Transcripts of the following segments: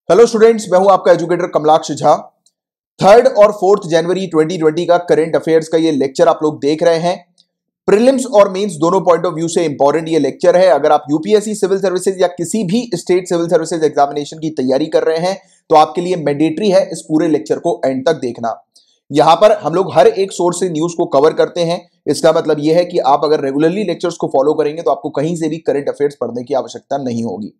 Hello students, मैं हूं आपका एजुकेटर कमलाक्ष झा। 3 और 4 जनवरी 2020 का करंट अफेयर्स का ये लेक्चर आप लोग देख रहे हैं। प्रीलिम्स और मेंस दोनों पॉइंट ऑफ व्यू से इंपॉर्टेंट ये लेक्चर है। अगर आप यूपीएससी सिविल सर्विसेज या किसी भी स्टेट सिविल सर्विसेज एग्जामिनेशन की तैयारी कर रहे हैं तो आपके लिए मैंडेटरी है इस पूरे लेक्चर को एंड तक देखना। यहां पर हम लोग हर एक सोर्स से न्यूज को कवर करते हैं। इसका मतलब यह है कि आप अगर रेगुलरली लेक्चर्स को फॉलो करेंगे तो आपको कहीं से भी करंट अफेयर्स पढ़ने की आवश्यकता नहीं होगी।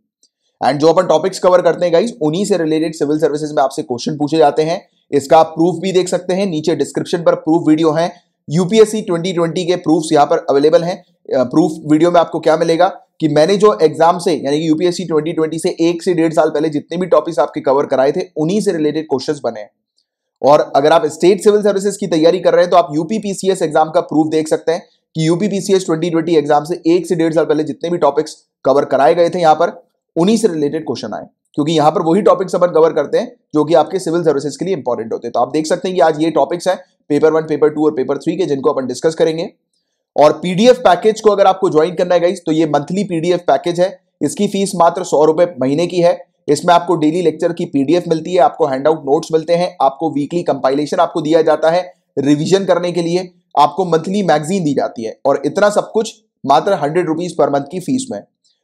एंड जो अपन टॉपिक्स कवर करते हैं गाइस, उन्हीं से रिलेटेड सिविल सर्विसेज में आपसे क्वेश्चन पूछे जाते हैं। इसका आप प्रूफ भी देख सकते हैं, नीचे डिस्क्रिप्शन पर प्रूफ वीडियो है। यूपीएससी 2020 के प्रूफ्स यहां पर अवेलेबल हैं। प्रूफ वीडियो में आपको क्या मिलेगा कि मैंने जो एग्जाम से यानी कि यूपीएससी 2020 से 1 से 1.5 साल पहले जितने भी टॉपिक्स आपके कवर कराए थे उन्हीं से रिलेटेड क्वेश्चंस बने हैं। और अगर आप स्टेट सिविल सर्विसेज की तैयारी कर रहे हैं तो आप यूपीपीसीएस एग्जाम का प्रूफ देख सकते हैं कि यूपीपीसीएस 2020 एग्जाम से 1 से 1.5 साल पहले जितने भी टॉपिक्स कवर कराए गए थे यहां पर उन्हीं से रिलेटेड क्वेश्चन आए, क्योंकि यहां पर वही टॉपिक्स अपन कवर करते हैं जो कि आपके सिविल सर्विसेज के लिए इंपॉर्टेंट होते हैं। तो आप देख सकते हैं कि आज ये टॉपिक्स है पेपर 1, पेपर 2 और पेपर 3 के, जिनको अपन डिस्कस करेंगे। और पीडीएफ पैकेज को अगर आपको ज्वाइन करना है गाइस तो ये मंथली पीडीएफ पैकेज है। इसकी फीस मात्र 100 रुपए महीने की है। इसमें आपको डेली लेक्चर की पीडीएफ मिलती है, आपको हैंडआउट नोट्स मिलते हैं, आपको वीकली कंपाइलेशन आपको दिया जाता है रिविजन करने के लिए, आपको मंथली मैगजीन दी जाती है और इतना सब कुछ मात्र 100 रुपीज पर मंथ की फीस में।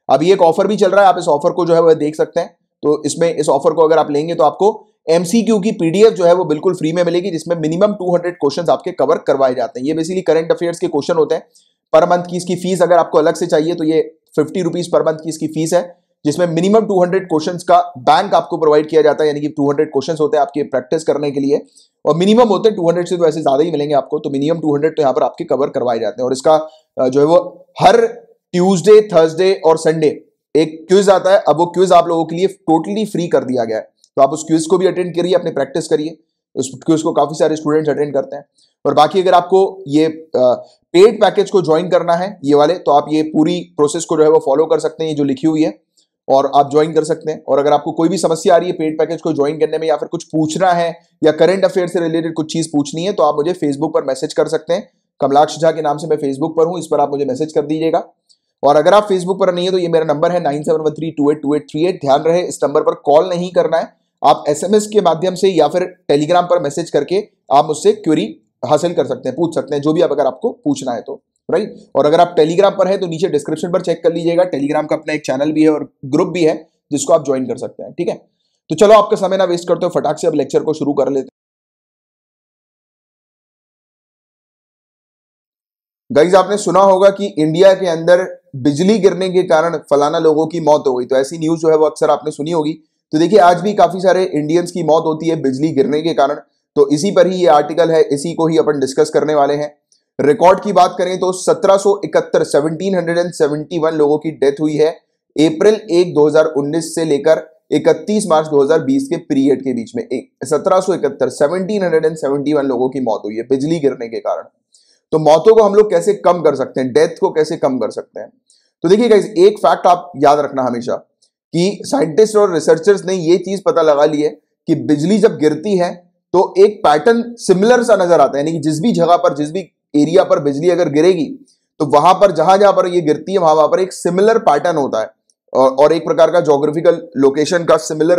अभी एक ऑफर भी चल रहा है, आप इस ऑफर को जो है वो देख सकते हैं। तो इसमें इस ऑफर को अगर आप लेंगे तो आपको एमसीक्यू की पीडीएफ जो है वो बिल्कुल फ्री में मिलेगी, जिसमें मिनिमम 200 क्वेश्चंस आपके कवर करवाए जाते हैं। ये बेसिकली करंट अफेयर्स के क्वेश्चन होते हैं। पर मंथ की इसकी फीस अगर आपको अलग से चाहिए तो ये 50 रुपीज पर मंथ की इसकी फीस है, जिसमें मिनिमम 200 क्वेश्चंस का बैंक आपको प्रोवाइड किया जाता है। यानी कि 200 क्वेश्चंस होते हैं आपके प्रैक्टिस करने के लिए, और मिनिमम होते हैं 200 से तो ऐसे ज्यादा ही मिलेंगे आपको, तो मिनिमम 200 तो यहाँ पर आपके कवर करवाए जाते हैं। और इसका जो है वो हर ट्यूसडे, थर्सडे और संडे एक क्विज आता है। अब वो क्विज आप लोगों के लिए टोटली फ्री कर दिया गया है, तो आप उस क्विज को भी अटेंड करिए, अपने प्रैक्टिस करिए। उस क्विज को काफी सारे स्टूडेंट्स अटेंड करते हैं। और बाकी अगर आपको ये पेड पैकेज को ज्वाइन करना है ये वाले, तो आप ये पूरी प्रोसेस को जो है वो फॉलो कर सकते हैं, ये जो लिखी हुई है, और आप ज्वाइन कर सकते हैं। और अगर आपको कोई भी समस्या आ रही है पेड पैकेज को ज्वाइन करने में, या फिर कुछ पूछना है या करंट अफेयर से रिलेटेड कुछ चीज पूछनी है, तो आप मुझे फेसबुक पर मैसेज कर सकते हैं। कमलाक्ष झा के नाम से मैं फेसबुक पर हूं, इस पर आप मुझे मैसेज कर दीजिएगा। और अगर आप फेसबुक पर नहीं है तो ये मेरा नंबर है 9713282838। ध्यान रहे इस नंबर पर कॉल नहीं करना है, आप एसएमएस के माध्यम से या फिर टेलीग्राम पर मैसेज करके आप मुझसे क्वेरी हासिल कर सकते हैं, पूछ सकते हैं जो भी आप अगर आपको पूछना है तो, राइट। और अगर आप टेलीग्राम पर है तो नीचे डिस्क्रिप्शन पर चेक कर लीजिएगा, टेलीग्राम का अपना एक चैनल भी है और ग्रुप भी है जिसको आप ज्वाइन कर सकते हैं, ठीक है। तो चलो आपका समय ना वेस्ट करते हो, फटाक से अब लेक्चर को शुरू कर लेते हैं। गाइस, आपने सुना होगा कि इंडिया के अंदर बिजली गिरने के कारण फलाना लोगों की मौत हो गई, तो ऐसी न्यूज जो है वो अक्सर आपने सुनी होगी। तो देखिए, आज भी काफी सारे इंडियंस की मौत होती है बिजली गिरने के कारण। तो इसी पर ही ये आर्टिकल है, इसी को ही अपन डिस्कस करने वाले हैं। रिकॉर्ड की बात करें तो 1771 लोगों की डेथ हुई है अप्रैल 1, 2019 से लेकर 31 मार्च 2020 के पीरियड के बीच में। 1771 लोगों की मौत हुई है बिजली गिरने के कारण। तो मौतों को हम लोग कैसे कम कर सकते हैं, डेथ को कैसे कम कर सकते हैं? तो देखिए गाइस, एक फैक्ट आप याद रखना हमेशा कि साइंटिस्ट और रिसर्चर्स ने ये चीज पता लगा ली है कि बिजली जब गिरती है तो एक पैटर्न सिमिलर सा नजर आता है। यानी कि जिस भी जगह पर, जिस भी एरिया पर बिजली अगर गिरेगी तो वहां पर जहां जहां पर ये गिरती है वहां पर एक सिमिलर पैटर्न होता है, और एक प्रकार का ज्योग्राफिकल लोकेशन का सिमिलर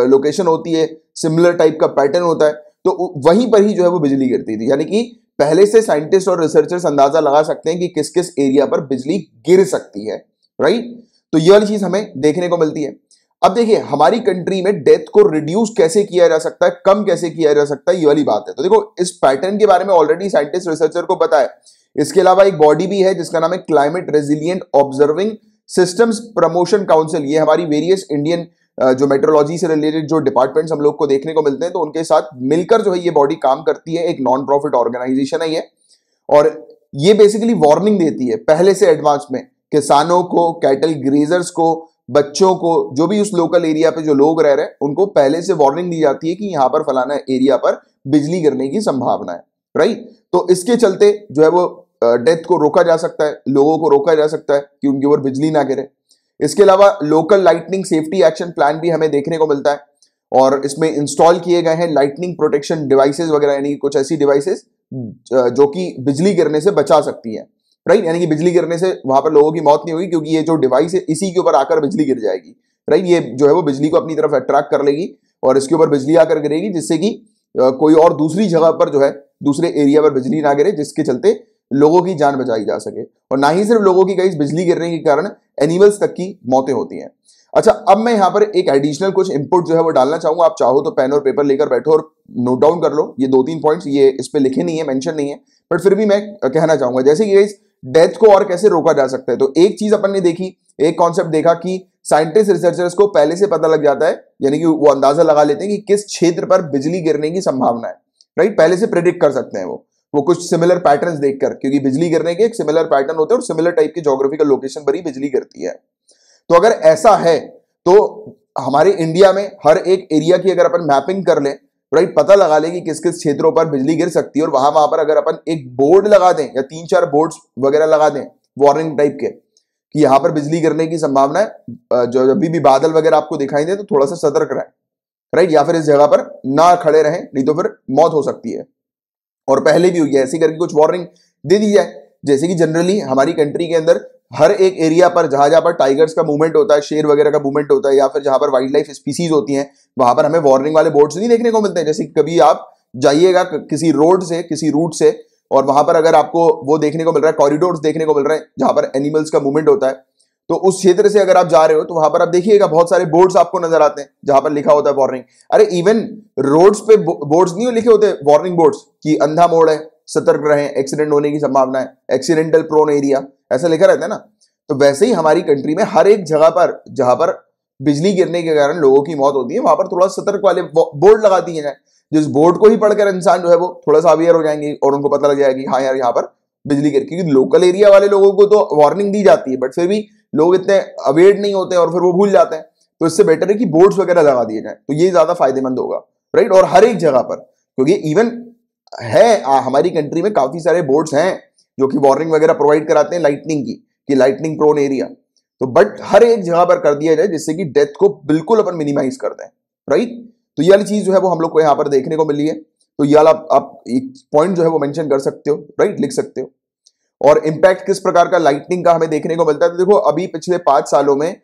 लोकेशन होती है, सिमिलर टाइप का पैटर्न होता है। तो वहीं पर ही जो है वो बिजली गिरती थी। यानी कि पहले से साइंटिस्ट और रिसर्चर्स अंदाजा लगा सकते हैं कि किस किस एरिया पर बिजली गिर सकती है, राइट। तो ये वाली चीज हमें देखने को मिलती है। अब देखिए, हमारी कंट्री में डेथ को रिड्यूस कैसे किया जा सकता है, कम कैसे किया जा सकता है, ये वाली बात है। तो देखो, इस पैटर्न के बारे में ऑलरेडी साइंटिस्ट रिसर्चर को पता है। इसके अलावा एक बॉडी भी है जिसका नाम है climate resilient observing systems promotion council. ये हमारी वेरियस इंडियन जो मेट्रोलॉजी से रिलेटेड जो डिपार्टमेंट्स हम लोग को देखने को मिलते हैं, तो उनके साथ मिलकर जो है ये बॉडी काम करती है। एक नॉन प्रॉफिट ऑर्गेनाइजेशन है ये, और ये बेसिकली वार्निंग देती है पहले से एडवांस में किसानों को, कैटल ग्रेजर्स को, बच्चों को, जो भी उस लोकल एरिया पे जो लोग रह रहे हैं उनको पहले से वार्निंग दी जाती है कि यहां पर फलाना एरिया पर बिजली गिरने की संभावना है, राइट। तो इसके चलते जो है वो डेथ को रोका जा सकता है, लोगों को रोका जा सकता है कि उनके ऊपर बिजली ना गिरे। इसके अलावा local lightning safety action plan भी हमें देखने को मिलता है, और इसमें इंस्टॉल किए गए हैं लाइटनिंग प्रोटेक्शन डिवाइसेस वगैरह, यानी कुछ ऐसी डिवाइसेस जो कि बिजली गिरने से बचा सकती है, राइट। यानी कि बिजली गिरने से वहां पर लोगों की मौत नहीं होगी, क्योंकि ये जो डिवाइस है इसी के ऊपर आकर बिजली गिर जाएगी। राइट। ये जो है वो बिजली को अपनी तरफ अट्रैक्ट कर लेगी और इसके ऊपर बिजली आकर गिरेगी, जिससे कि कोई और दूसरी जगह पर जो है दूसरे एरिया पर बिजली ना गिरे, जिसके चलते लोगों की जान बचाई जा सके। और ना ही सिर्फ लोगों की, गाइस, बिजली गिरने के कारण एनिमल्स तक की मौतें होती हैं। अच्छा, अब मैं यहां पर एक एडिशनल कुछ इंपुट जो है वो डालना चाहूंगा। आप चाहो तो पेन और पेपर लेकर बैठो और नोट डाउन कर लो। ये 2-3 पॉइंट्स ये इस पे लिखे नहीं है, मेंशन नहीं है, बट फिर भी मैं कहना चाहूंगा। जैसे कि गाइस, डेथ को और कैसे रोका जा सकता है, तो एक चीज अपन ने देखी, एक कॉन्सेप्ट देखा कि साइंटिस्ट रिसर्चर्स को पहले से पता लग जाता है, यानी कि वो अंदाजा लगा लेते हैं कि किस क्षेत्र पर बिजली गिरने की संभावना है, राइट। पहले से प्रेडिक्ट कर सकते हैं वो कुछ सिमिलर पैटर्न्स देखकर, क्योंकि बिजली गिरने के एक सिमिलर पैटर्न होते हैं और सिमिलर टाइप के ज्योग्राफिकल लोकेशन पर ही बिजली गिरती है। तो अगर ऐसा है तो हमारे इंडिया में हर एक एरिया की अगर अपन मैपिंग कर लें, राइट, पता लगा लें कि किस किस क्षेत्रों पर बिजली गिर सकती है, और वहां पर अगर अपन एक बोर्ड लगा दें या 3-4 बोर्ड्स वगैरह लगा दें वार्निंग टाइप के कि यहां पर बिजली गिरने की संभावना है, जो जब भी बादल वगैरह आपको दिखाई दे तो थोड़ा सा सतर्क रहें, राइट, या फिर इस जगह पर ना खड़े रहें, नहीं तो फिर मौत हो सकती है। और पहले भी हुई है ऐसी करके कुछ वार्निंग दे दी जाए। जैसे कि जनरली हमारी कंट्री के अंदर हर एक एरिया पर जहां जहां पर टाइगर्स का मूवमेंट होता है, शेर वगैरह का मूवमेंट होता है, या फिर जहां पर वाइल्ड लाइफ स्पीसीज होती हैं, वहां पर हमें वार्निंग वाले बोर्ड्स नहीं देखने को मिलते हैं। जैसे कभी आप जाइएगा किसी रोड से, किसी रूट से, और वहां पर अगर आपको वो देखने को मिल रहा है, कॉरिडोर्स देखने को मिल रहे हैं जहां पर एनिमल्स का मूवमेंट होता है, तो उस क्षेत्र से अगर आप जा रहे हो तो वहां पर आप देखिएगा बहुत सारे बोर्ड्स आपको नजर आते हैं जहां पर लिखा होता है वार्निंग। अरे इवन रोड्स पे बोर्ड्स नहीं लिखे होते वार्निंग बोर्ड्स कि अंधा मोड़ है, सतर्क रहें, एक्सीडेंट होने की संभावना है, एक्सीडेंटल प्रोन एरिया, ऐसा लिखा रहता है ना। तो वैसे ही हमारी कंट्री में हर एक जगह पर जहां पर बिजली गिरने के कारण लोगों की मौत होती है, वहां पर थोड़ा सतर्क वाले बोर्ड लगा दिए जाए, जिस बोर्ड को ही पढ़कर इंसान जो है वो थोड़ा सा अवेयर हो जाएंगे और उनको पता लग जाएगी हाँ यार यहाँ पर बिजली गिर। क्योंकि लोकल एरिया वाले लोगों को तो वार्निंग दी जाती है, बट फिर भी लोग इतने अवेयर नहीं होते और फिर वो भूल जाते हैं। तो इससे बेटर है कि बोर्ड्स वगैरह लगा दिए जाए, तो ये ज्यादा फायदेमंद होगा, राइट। और हर एक जगह पर, क्योंकि इवन है हमारी कंट्री में काफी सारे बोर्ड्स हैं जो कि वार्निंग वगैरह प्रोवाइड कराते हैं लाइटनिंग की, कि लाइटनिंग प्रोन एरिया, तो बट हर एक जगह पर कर दिया जाए जिससे कि डेथ को बिल्कुल अपन मिनिमाइज कर दें, राइट। तो ये वाली चीज जो है वो हम लोग को यहाँ पर देखने को मिली है। तो ये वाला आप एक पॉइंट जो है वो मेंशन कर सकते हो, राइट, लिख सकते हो। और इंपैक्ट किस प्रकार का लाइटनिंग का हमें देखने को मिलता है, तो देखो अभी पिछले 5 सालों में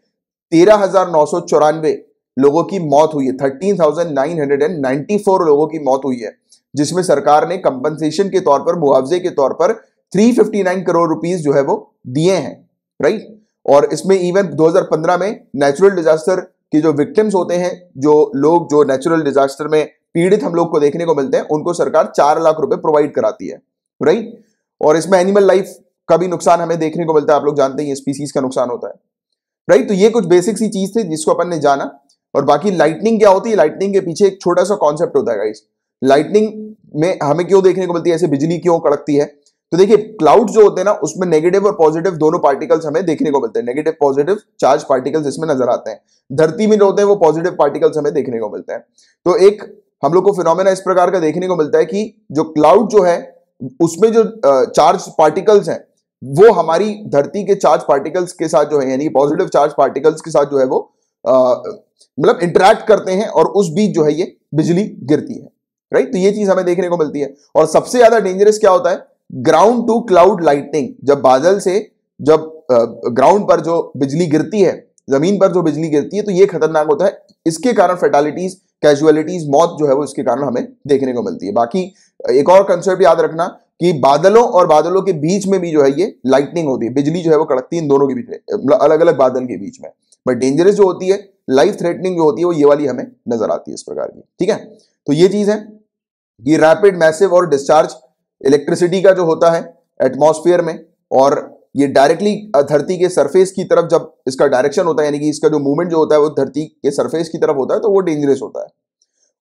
13,994 लोगों की मौत हुई है, 13,994 लोगों की मौत हुई है, जिसमें सरकार ने कंपनसेशन के तौर पर, मुआवजे के तौर पर 359 करोड़ रुपीस जो है वो दिए हैं, राइट। और इसमें इवन 2015 में नेचुरल डिजास्टर के जो विक्टिम्स होते हैं, जो लोग जो नेचुरल डिजास्टर में पीड़ित हम लोग को देखने को मिलते हैं, उनको सरकार 4 लाख रुपए प्रोवाइड कराती है, राइट। और इसमें एनिमल लाइफ का भी नुकसान हमें देखने को मिलता है, आप लोग जानते हैं स्पीसीज का नुकसान होता है, राइट। तो ये कुछ बेसिक सी चीज थी जिसको अपन ने जाना। और बाकी लाइटनिंग क्या होती है, लाइटनिंग के पीछे एक छोटा सा कॉन्सेप्ट होता है गाइस। लाइटनिंग में हमें क्यों देखने को मिलती है, ऐसे बिजली क्यों कड़कती है, तो देखिए क्लाउड जो होते हैं ना, उसमें नेगेटिव और पॉजिटिव दोनों पार्टिकल्स हमें देखने को मिलते हैं, नेगेटिव पॉजिटिव चार्ज पार्टिकल्स इसमें नजर आते हैं। धरती में जो होते हैं वो पॉजिटिव पार्टिकल्स हमें देखने को मिलते हैं। तो एक हम लोग को फिनोमेना इस प्रकार का देखने को मिलता है कि जो क्लाउड जो है उसमें जो चार्ज पार्टिकल्स हैं वो हमारी धरती के चार्ज पार्टिकल्स के साथ जो है, यानी पॉजिटिव चार्ज पार्टिकल्स के साथ जो है वो मतलब इंटरैक्ट करते हैं और उस बीच जो है ये बिजली गिरती है, राइट। तो ये चीज हमें देखने को मिलती है। और सबसे ज्यादा डेंजरस क्या होता है, ग्राउंड टू क्लाउड लाइटनिंग। जब बादल से जब ग्राउंड पर जो बिजली गिरती है, जमीन पर जो बिजली गिरती है, तो ये खतरनाक होता है। इसके कारण फैटालिटीज, कैजुअलिटीज, मौत जो है वो इसके कारण हमें देखने को मिलती है। बाकी एक और कंसेप्ट याद रखना कि बादलों और बादलों के बीच में भी जो है ये लाइटनिंग होती है, बिजली जो है वो कड़कती है इन दोनों के बीच में, अलग अलग बादल के बीच में। बट डेंजरस जो होती है, लाइफ थ्रेटनिंग जो होती है, वो ये वाली हमें नजर आती है इस प्रकार की, ठीक है। तो ये चीज है कि रैपिड, मैसिव और डिस्चार्ज इलेक्ट्रिसिटी का जो होता है एटमॉस्फेयर में, और ये डायरेक्टली धरती के सरफेस की तरफ जब इसका डायरेक्शन होता है, यानी कि इसका जो मूवमेंट जो होता है वो धरती के सरफेस की तरफ होता है, तो वो डेंजरस होता है।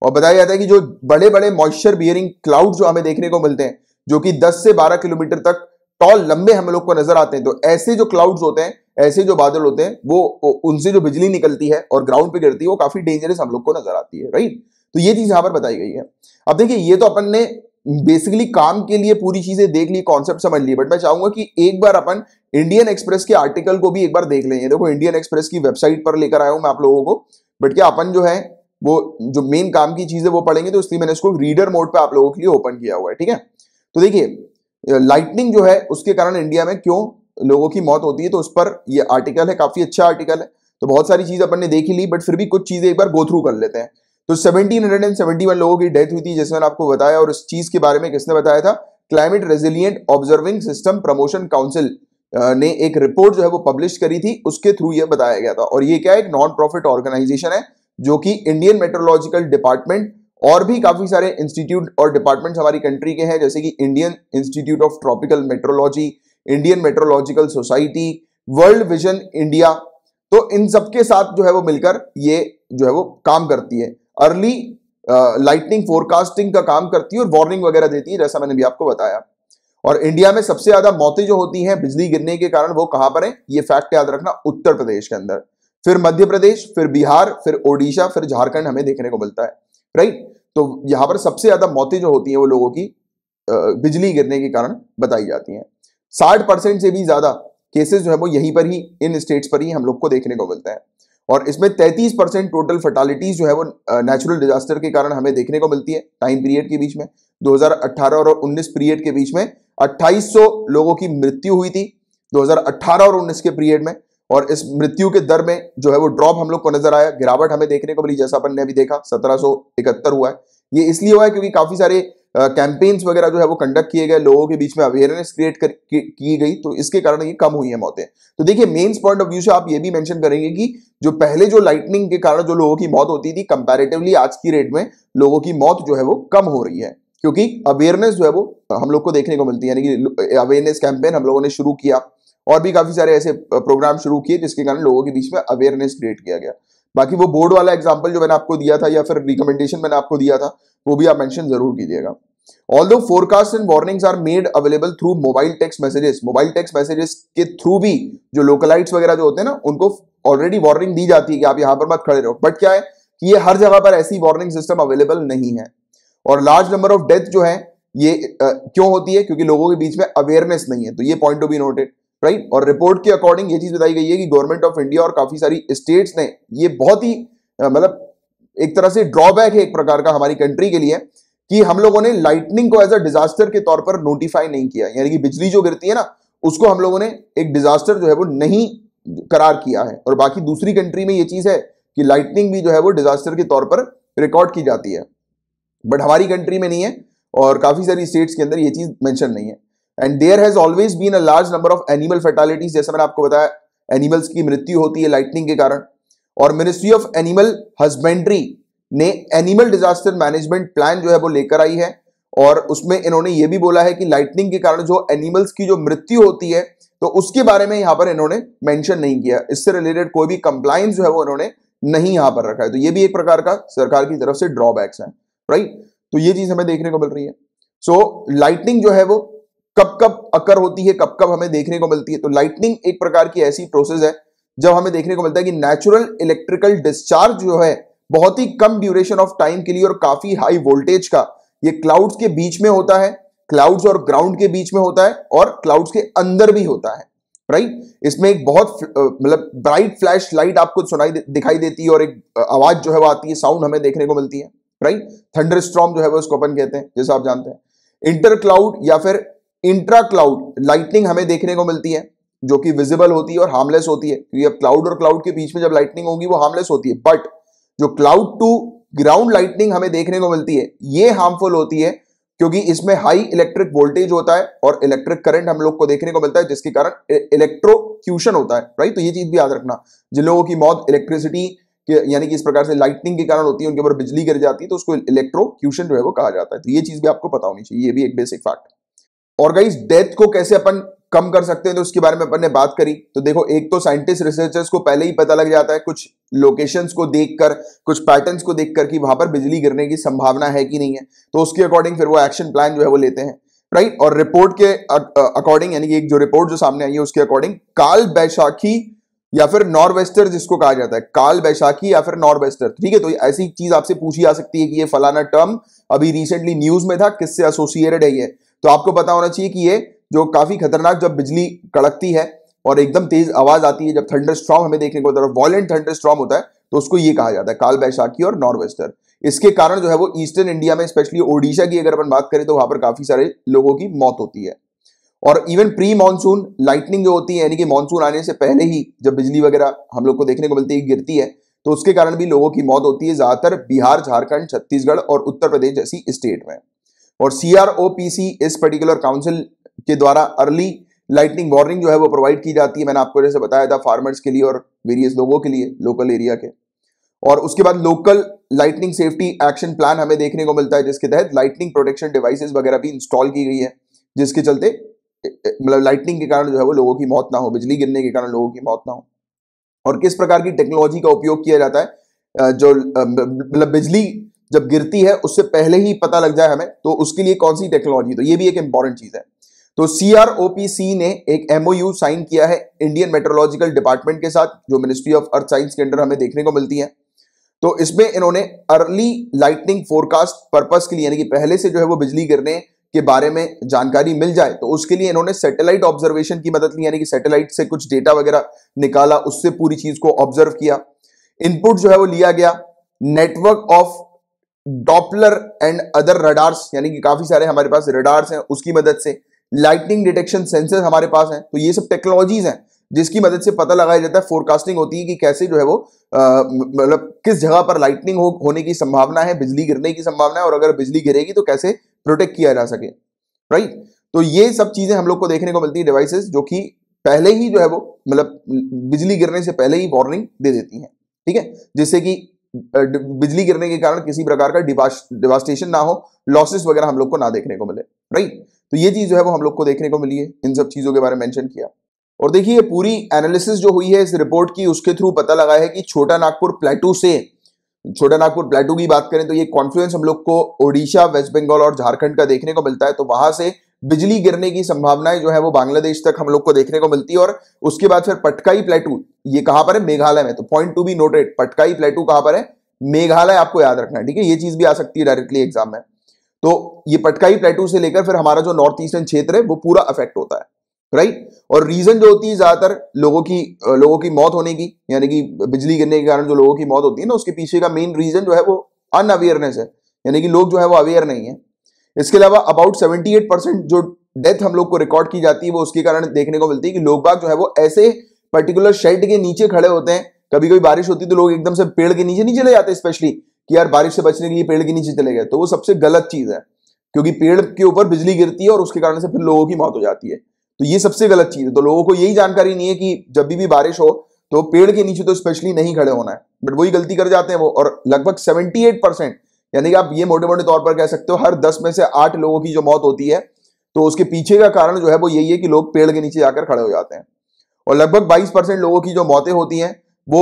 और बताया जाता है कि जो बड़े बड़े मॉइस्चर बियरिंग क्लाउड जो हमें देखने को मिलते हैं, जो कि 10 से 12 किलोमीटर तक टॉल, लंबे हम लोग को नजर आते हैं, तो ऐसे जो क्लाउड्स होते हैं, ऐसे जो बादल होते हैं, वो उनसे जो बिजली निकलती है और ग्राउंड पे गिरती है, वो काफी डेंजरस हम लोग को नजर आती है, राइट। तो ये चीज यहां पर बताई गई है। अब देखिए, ये तो अपन ने बेसिकली काम के लिए पूरी चीजें देख ली, कॉन्सेप्ट समझ लिए, बट मैं चाहूंगा कि एक बार अपन इंडियन एक्सप्रेस के आर्टिकल को भी एक बार देख लें। देखो, इंडियन एक्सप्रेस की वेबसाइट पर लेकर आया हूं मैं आप लोगों को, बट क्या अपन जो है वो जो मेन काम की चीजें वो पढ़ेंगे, तो इसलिए मैंने इसको रीडर मोड पे आप लोगों के लिए ओपन किया हुआ है, ठीक है। तो देखिए, लाइटनिंग जो है उसके कारण इंडिया में क्यों लोगों की मौत होती है, तो उस पर ये आर्टिकल है, काफी अच्छा आर्टिकल है। तो बहुत सारी चीज अपन ने देख ही ली, बट फिर भी कुछ चीजें एक बार गो थ्रू कर लेते हैं। तो 1771 लोगों की डेथ हुई थी, जैसे मैंने आपको बताया, और इस चीज के बारे में किसने बताया था? Climate resilient observing system promotion council ने एक रिपोर्ट जो है वो पब्लिश करी थी, उसके थ्रू ये बताया गया था। और ये क्या है? एक नॉन प्रॉफिट ऑर्गेनाइजेशन है जो कि इंडियन मेट्रोलॉजिकल डिपार्टमेंट और भी काफी सारे इंस्टीट्यूट और डिपार्टमेंट्स हमारी कंट्री के हैं, जैसे कि Indian Institute of Tropical Meteorology, Indian Meteorological Society, World Vision India. तो इन सबके साथ जो है वो मिलकर ये जो है वो काम करती है, अर्ली लाइटनिंग फोरकास्टिंग का काम करती है और वार्निंग वगैरह देती है, जैसा मैंने भी आपको बताया। और इंडिया में सबसे ज्यादा मौतें जो होती हैं बिजली गिरने के कारण, वो कहां पर है? ये फैक्ट याद रखना, उत्तर प्रदेश के अंदर, फिर मध्य प्रदेश, फिर बिहार, फिर ओडिशा, फिर झारखंड हमें देखने को मिलता है, राइट। तो यहां पर सबसे ज्यादा मौतें जो होती हैं वो लोगों की बिजली गिरने के कारण बताई जाती हैं। 60% से भी ज्यादा केसेस जो है वो यहीं पर ही, इन स्टेट्स पर ही हम लोग को देखने को मिलता है। और इसमें 33% टोटल फर्टालिटीज जो है वो नेचुरल डिजास्टर के कारण हमें देखने को मिलती है टाइम पीरियड के बीच में। 2018 और 19 पीरियड के बीच में 2800 लोगों की मृत्यु हुई थी 2018 और 19 के पीरियड में। और इस मृत्यु के दर में जो है वो ड्रॉप हम लोग को नजर आया, गिरावट हमें देखने को मिली, जैसा अपन ने अभी देखा 1771 हुआ है। ये इसलिए हुआ है क्योंकि काफी सारे कैंपेन्स वगैरह जो है वो कंडक्ट किए गए, लोगों के बीच में अवेयरनेस क्रिएट की गई, तो इसके कारण ये कम हुई है मौतें। तो देखिए मेंस पॉइंट ऑफ व्यू से आप ये भी मेंशन करेंगे कि जो पहले जो लाइटनिंग के कारण जो लोगों की मौत होती थी, कंपैरेटिवली आज की रेट में लोगों की मौत जो है वो कम हो रही है, क्योंकि अवेयरनेस जो है वो हम लोग को देखने को मिलती है। यानी कि अवेयरनेस कैंपेन हम लोगों ने शुरू किया और भी काफी सारे ऐसे प्रोग्राम शुरू किए जिसके कारण लोगों के बीच में अवेयरनेस क्रिएट किया गया। बाकी वो बोर्ड वाला एग्जांपल जो मैंने आपको दिया था या फिर रिकमेंडेशन मैंने आपको दिया था, वो भी आप मेंशन जरूर कीजिएगा। Although forecasts and warnings are made available through mobile text messages, mobile text messages के थ्रू भी जो लोकलाइट्स वगैरह जो होते हैं ना, उनको ऑलरेडी वार्निंग दी जाती है कि आप यहां पर मत खड़े रहो, बट क्या है कि ये हर जगह पर ऐसी वार्निंग सिस्टम अवेलेबल नहीं है। और लार्ज नंबर ऑफ डेथ जो है ये क्यों होती है? क्योंकि लोगों के बीच में अवेयरनेस नहीं है। तो ये point to be noted, right. और रिपोर्ट के अकॉर्डिंग ये चीज बताई गई है कि गवर्नमेंट ऑफ इंडिया और काफी सारी स्टेट्स ने ये बहुत ही मतलब एक तरह से ड्रॉबैक है एक प्रकार का हमारी कंट्री के लिए कि हम लोगों ने लाइटनिंग को एज अ डिजास्टर के तौर पर नोटिफाई नहीं किया। यानी कि बिजली जो गिरती है ना, उसको हम लोगों ने एक डिजास्टर जो है वो नहीं करार किया है। और बाकी दूसरी कंट्री में ये चीज है कि लाइटनिंग भी जो है वो डिजास्टर के तौर पर रिकॉर्ड की जाती है, बट हमारी कंट्री में नहीं है और काफी सारी स्टेट्स के अंदर ये चीज मेंशन नहीं है। And there has always been a large number of animal fatalities, जैसा मैंने आपको बताया एनिमल्स की मृत्यु होती है लाइटनिंग के कारण। और मिनिस्ट्री ऑफ एनिमल हस्बेंड्री ने एनिमल डिजास्टर मैनेजमेंट प्लान जो है वो लेकर आई है, और उसमें इन्होंने ये भी बोला है कि लाइटनिंग के कारण जो एनिमल्स की जो मृत्यु होती है तो उसके बारे में यहां पर इन्होंने मेंशन नहीं किया। इससे रिलेटेड कोई भी कंप्लायंस जो है वो इन्होंने नहीं यहां पर रखा है। तो ये भी एक प्रकार का सरकार की तरफ से ड्रॉबैक्स है, राइट। तो ये चीज हमें देखने को मिल रही है। सो लाइटनिंग जो है वो कब कब अकर होती है, कब कब हमें देखने को मिलती है? तो लाइटनिंग एक प्रकार की ऐसी प्रोसेस है जब हमें देखने को मिलता है कि नेचुरल इलेक्ट्रिकल डिस्चार्ज जो है बहुत ही कम ड्यूरेशन ऑफ टाइम के लिए और काफी हाई वोल्टेज का, ये क्लाउड्स के बीच में होता है, क्लाउड्स और ग्राउंड के बीच में होता है और क्लाउड्स के अंदर भी होता है, राइट। इसमें एक बहुत मतलब ब्राइट फ्लैश लाइट आपको दिखाई देती है और एक आवाज जो है वो आती है, साउंड हमें देखने को मिलती है, राइट। थंडर स्टॉर्म जो है वो उसको अपन कहते हैं, जैसा आप जानते हैं। इंटर क्लाउड या फिर इंट्रा क्लाउड लाइटनिंग हमें देखने को मिलती है जो कि विजिबल होती है और हार्मलेस होती है, क्योंकि अब क्लाउड और क्लाउड के बीच में जब लाइटनिंग होगी वो हार्मलेस होती है। बट जो क्लाउड टू ग्राउंड लाइटनिंग हमें देखने को मिलती है ये हार्मफुल होती है, क्योंकि इसमें हाई इलेक्ट्रिक वोल्टेज होता है और इलेक्ट्रिक करंट हम लोग को देखने को मिलता है, जिसके कारण इलेक्ट्रोक्यूशन होता है, राइट। तो ये चीज भी याद रखना, जिन लोगों की मौत इलेक्ट्रिसिटी यानी कि इस प्रकार से लाइटनिंग के कारण होती है, उनके ऊपर बिजली गिर जाती है, तो उसको इलेक्ट्रोक्यूशन जो है वो कहा जाता है। तो ये चीज भी आपको पता होनी चाहिए, ये भी एक बेसिक फैक्ट। और गाइस डेथ को कैसे अपन कम कर सकते हैं तो उसके बारे में अपन ने बात करी। तो देखो एक तो साइंटिस्ट रिसर्चर्स को पहले ही पता लग जाता है कुछ लोकेशंस को देखकर, कुछ पैटर्न्स को देखकर कि वहां पर बिजली गिरने की संभावना है कि नहीं है, तो उसके अकॉर्डिंग फिर वो एक्शन प्लान जो है वो लेते हैं, राइट। और रिपोर्ट के अकॉर्डिंग यानी कि एक जो रिपोर्ट जो सामने आई है उसके अकॉर्डिंग काल बैशाखी या फिर नॉर्वेस्टर जिसको कहा जाता है, काल बैशाखी या फिर नॉर्वेस्टर, ठीक है। तो ऐसी चीज आपसे पूछी जा सकती है कि ये फलाना टर्म अभी रिसेंटली न्यूज में था, किससे एसोसिएटेड है ये? तो आपको पता होना चाहिए कि ये जो काफी खतरनाक जब बिजली कड़कती है और एकदम तेज आवाज आती है, जब थंडर स्टॉर्म हमें देखने को मिलता है, वॉयलेंट थंडर स्टॉर्म होता है, तो उसको ये कहा जाता है काल बैशाखी और नॉर्वेस्टर। इसके कारण जो है वो ईस्टर्न इंडिया में स्पेशली ओडिशा की अगर अपन बात करें तो वहां पर काफी सारे लोगों की मौत होती है। और इवन प्री मानसून लाइटनिंग जो होती है, यानी कि मानसून आने से पहले ही जब बिजली वगैरह हम लोग को देखने को मिलती है, गिरती है, तो उसके कारण भी लोगों की मौत होती है, ज्यादातर बिहार, झारखंड, छत्तीसगढ़ और उत्तर प्रदेश जैसी स्टेट में। और CROPC इस पर्टिकुलर काउंसिल के द्वारा अर्ली लाइटनिंग वार्निंग जो है वो प्रोवाइड की जाती है, मैंने आपको जैसे बताया था, फार्मर्स के लिए और वेरियस लोगों के लिए लोकल एरिया के। और उसके बाद local lightning safety action plan हमें देखने को मिलता है, जिसके तहत लाइटनिंग प्रोटेक्शन डिवाइसेस वगैरह भी इंस्टॉल की गई है, जिसके चलते मतलब लाइटनिंग के कारण जो है वो लोगों की मौत ना हो, बिजली गिरने के कारण लोगों की मौत ना हो। और किस प्रकार की टेक्नोलॉजी का उपयोग किया जाता है, जो मतलब बिजली जब गिरती है उससे पहले ही पता लग जाए हमें, तो उसके लिए कौन सी टेक्नोलॉजी, तो ये भी एक इंपॉर्टेंट चीज है। तो CROPC ने एक MOU साइन किया है इंडियन मेट्रोलॉजिकल डिपार्टमेंट के साथ, जो मिनिस्ट्री ऑफ अर्थ साइंस के अंडर हमें देखने को मिलती है। तो इसमें इन्होंने अर्ली लाइटनिंग फोरकास्ट पर्पस के लिए, यानी कि पहले से जो है वो बिजली गिरने के बारे में जानकारी मिल जाए, तो उसके लिए इन्होंने सैटेलाइट ऑब्जर्वेशन की मदद ली, यानी कि सैटेलाइट से कुछ डेटा वगैरह निकाला, उससे पूरी चीज को ऑब्जर्व किया। इनपुट जो है वो लिया गया network of Doppler and other radars, यानी कि काफी सारे हमारे पास रडार्स हैं, उसकी मदद से लाइटनिंग डिटेक्शन सेंसर हमारे पास हैं। तो ये सब टेक्नोलॉजीज हैं जिसकी मदद से पता लगाया जाता है, फोरकास्टिंग होती है कि कैसे जो है वो मतलब किस जगह पर लाइटनिंग होने की संभावना है, बिजली गिरने की संभावना है, और अगर बिजली गिरेगी तो कैसे प्रोटेक्ट किया जा सके, राइट। तो ये सब चीजें हम लोग को देखने को मिलती है, डिवाइसेस जो कि पहले ही जो है वो मतलब बिजली गिरने से पहले ही वार्निंग दे देती हैं, ठीक है, जिससे कि बिजली गिरने के कारण किसी प्रकार का डिवास्टेशन ना हो, लॉसेस वगैरह हम लोग को ना देखने को मिले, राइट। तो ये चीज जो है वो हम लोग को देखने को मिली है, इन सब चीजों के बारे में मेंशन किया। और देखिए, पूरी एनालिसिस जो हुई है इस रिपोर्ट की, उसके थ्रू पता लगा है कि छोटा नागपुर प्लेटू की बात करें तो ये कॉन्फ्लुएंस हम लोग को ओडिशा, वेस्ट बंगाल और झारखंड का देखने को मिलता है। तो वहां से बिजली गिरने की संभावनाएं जो है वो बांग्लादेश तक हम लोग को देखने को मिलती है। और उसके बाद फिर पटकाई प्लेटू, ये कहां पर है, मेघालय में। तो point to be noted, Patkai प्लेटू कहां पर है, मेघालय, आपको याद रखना है, ठीक है। ये चीज भी आ सकती है डायरेक्टली एग्जाम में। तो ये पटकाई प्लेटू से लेकर फिर हमारा जो नॉर्थ ईस्टर्न क्षेत्र है वो पूरा अफेक्ट होता है, राइट। और रीजन जो होती है ज्यादातर लोगों की मौत होने की, यानी कि बिजली गिरने के कारण जो लोगों की मौत होती है ना, उसके पीछे का मेन रीजन जो है वो अनअवेयरनेस है, यानी कि लोग जो है वो अवेयर नहीं है। इसके अलावा अबाउट 78% जो डेथ हम लोग को रिकॉर्ड की जाती है वो उसके कारण देखने को मिलती है कि लोग बाग जो है वो ऐसे पर्टिकुलर शेड के नीचे खड़े होते हैं। कभी कभी बारिश होती है तो लोग एकदम से पेड़ के नीचे नहीं चले जाते, स्पेशली कि यार बारिश से बचने के लिए पेड़ के नीचे चले गए, तो वो सबसे गलत चीज है, क्योंकि पेड़ के ऊपर बिजली गिरती है और उसके कारण से फिर लोगों की मौत हो जाती है। तो ये सबसे गलत चीज है। तो लोगों को यही जानकारी नहीं है कि जब भी बारिश हो तो पेड़ के नीचे तो स्पेशली नहीं खड़े होना है, बट वही गलती कर जाते हैं वो। और लगभग 78%, यानी कि आप ये मोटे मोटे तौर पर कह सकते हो हर 10 में से 8 लोगों की जो मौत होती है, तो उसके पीछे का कारण जो है वो यही है कि लोग पेड़ के नीचे जाकर खड़े हो जाते हैं। और लगभग 22% लोगों की जो मौतें होती हैं वो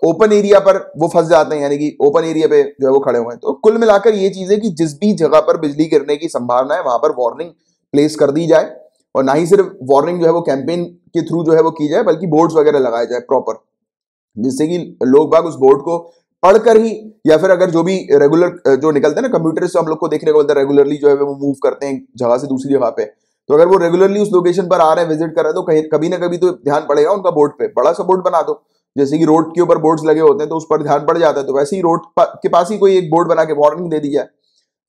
ओपन एरिया पर वो फंस जाते हैं, यानी कि ओपन एरिया पे जो है वो खड़े हुए हैं। तो कुल मिलाकर ये चीज है कि जिस भी जगह पर बिजली गिरने की संभावना है वहां पर वार्निंग प्लेस कर दी जाए, और ना ही सिर्फ वार्निंग जो है वो कैंपेन के थ्रू जो है वो की जाए, बल्कि बोर्ड्स वगैरह लगाए जाए प्रॉपर, जिससे कि लोग बाग उस बोर्ड को पढ़कर ही, या फिर अगर जो भी रेगुलर जो निकलते हैं ना कंप्यूटर से हम लोग को देखने को मिलता है, रेगुलरली जो है वो मूव करते हैं जगह से दूसरी जगह पे, तो अगर वो रेगुलरली उस लोकेशन पर आ रहे हैं, विजिट कर रहे हैं, तो कहीं कभी ना कभी तो ध्यान पड़ेगा उनका बोर्ड पे। बड़ा सा बोर्ड बना दो, जैसे कि रोड के ऊपर बोर्ड्स लगे होते हैं तो उस पर ध्यान पड़ जाता है, तो वैसे ही रोड के पास ही कोई एक बोर्ड बना के वार्निंग दे दी जाए,